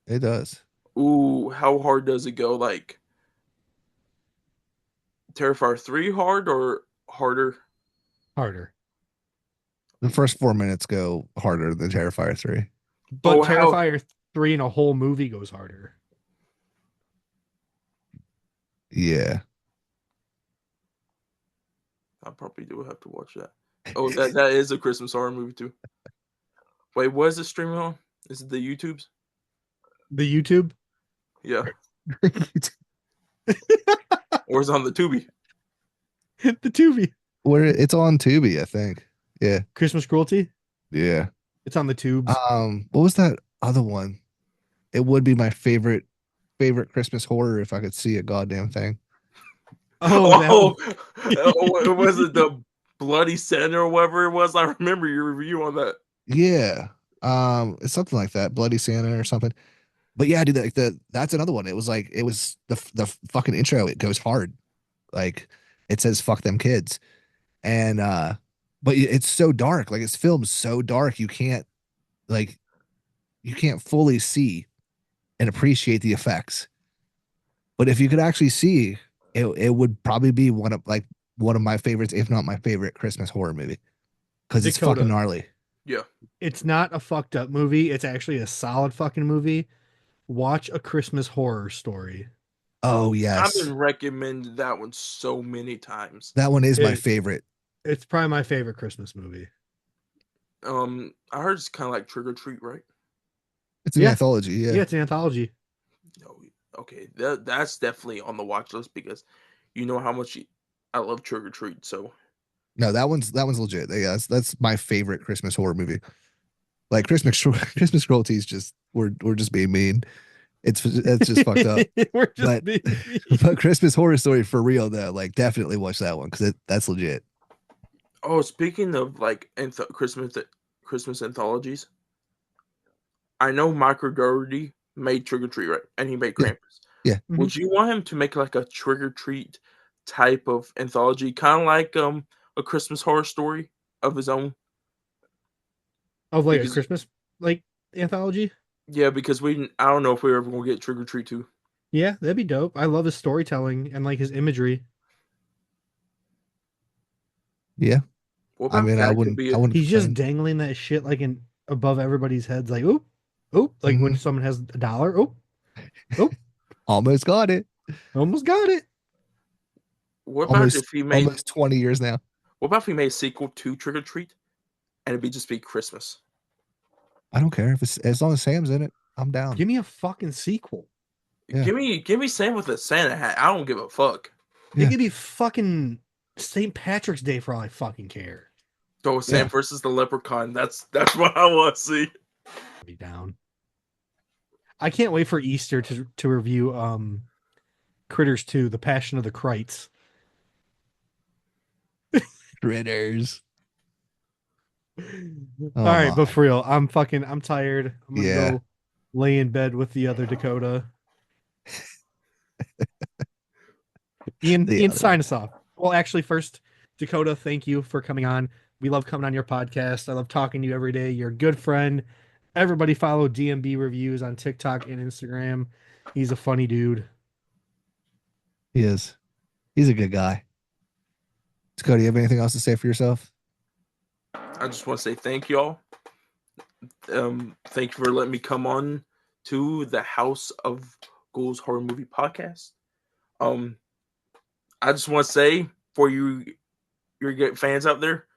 It does. Ooh, how hard does it go? Like Terrifier 3 hard or harder? Harder. The first 4 minutes go harder than Terrifier 3. But Oh, how- Terrifier 3 in a whole movie goes harder. Yeah. I probably do have to watch that. Oh, that is a Christmas horror movie too. Wait, what is it streaming on? Is it the YouTubes? The YouTube? Yeah. Or is it on the Tubi? The Tubi. Where it's on Tubi, I think. Yeah. Christmas Cruelty. Yeah. It's on the tubes. What was that other one? It would be my favorite Christmas horror if I could see a goddamn thing. Oh, that one. Was it the Bloody Santa or whatever it was? I remember your review on that. Yeah. It's something like that, Bloody Santa or something. But yeah, dude, like that's another one. It was the fucking intro. It goes hard. Like it says "fuck them kids," and but it's so dark. Like it's filmed so dark, you can't fully see and appreciate the effects. But if you could actually see, it would probably be one of my favorites, if not my favorite Christmas horror movie, because it's Dakota. fucking gnarly. Yeah. It's not a fucked up movie. It's actually a solid fucking movie. Watch A Christmas Horror Story. Oh I've yes, been recommended that one so many times. that one is my favorite. It's probably my favorite Christmas movie. I heard it's kind of like Trick or Treat, right? It's an Yeah. anthology. Yeah, it's an anthology. Oh, okay, that's definitely on the watch list because you know how much I love Trick or Treat. So No, that one's legit. Yeah, that's my favorite Christmas horror movie. Like Christmas Cruelty is just we're just being mean. It's just fucked up. We're just But- being- But Christmas Horror Story for real though, like definitely watch that one because that's legit. oh, speaking of like Christmas anthologies, I know Michael Dougherty made Trick or Treat, right? And he made Yeah. Krampus. Yeah. Would you want him to make like a Trick or Treat type of anthology, kind of like a Christmas Horror Story of his own? of like Because- a Christmas like anthology. Yeah, because I don't know if we're ever gonna get Trick or Treat 2. Yeah, that'd be dope. I love his storytelling and like his imagery. Yeah, What I about mean, that I could wouldn't. be I wouldn't. He's just complain. dangling that shit like above everybody's heads, like oop, oop, like when someone has a dollar, oop, Almost got it. almost got it. What about if he made? Almost 20 years now. What about if he made a sequel to Trick or Treat, and it'd just be Christmas? I don't care if it's as long as Sam's in it. I'm down. Give me a fucking sequel. Yeah. Give me Sam with a Santa hat. I don't give a fuck. Yeah. It could be fucking St. Patrick's Day for all I fucking care. Throw Sam Yeah. versus the Leprechaun. That's what I want to see. I'll be down. I can't wait for Easter to review Critters 2, The Passion of the Krites. Critters. All right, my. but for real, I'm tired. I'm gonna Yeah. go lay in bed with the other Dakota. Ian, The other- sign us off. Well, actually, first, Dakota, thank you for coming on. We love coming on your podcast. I love talking to you every day. You're a good friend. Everybody follow DMB Reviews on TikTok and Instagram. He's a funny dude. He is. He's a good guy. Dakota, you have anything else to say for yourself? I just want to say thank y'all. Thank you for letting me come on to the House of Ghouls Horror Movie Podcast. I just want to say for your good fans out there,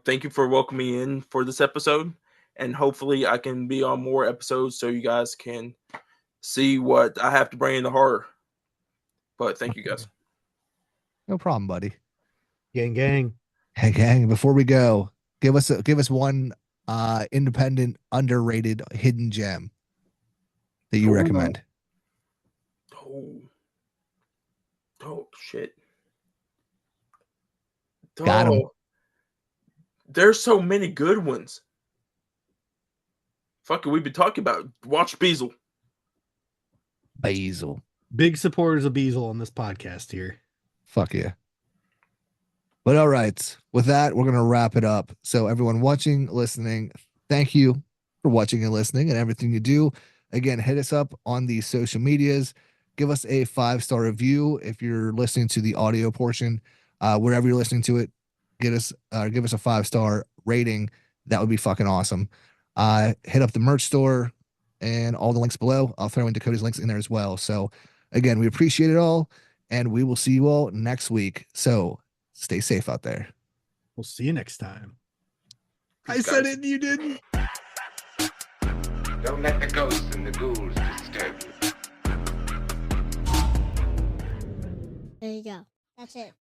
thank you for welcoming me in for this episode, and hopefully I can be on more episodes so you guys can see what I have to bring in the horror. But thank you guys. No problem, buddy. Gang, gang. Hey, gang, before we go, give us one independent, underrated, hidden gem that you Oh. recommend. Oh shit. Got 'em. There's so many good ones. Fuck it, we've been talking about. Watch Beazle. Basil. Big supporters of Beazle on this podcast here. Fuck yeah. But all right, with that, we're going to wrap it up. So everyone watching, listening, thank you for watching and listening and everything you do. Again, hit us up on the social medias. Give us a 5-star review if you're listening to the audio portion. Wherever you're listening to it, give us a 5-star rating. That would be fucking awesome. Hit up the merch store and all the links below. I'll throw in Dakota's links in there as well. So again, we appreciate it all, and we will see you all next week. So stay safe out there. We'll see you next time. I Peace, said guys. it and you didn't. Don't let the ghosts and the ghouls disturb you. There you go. That's it.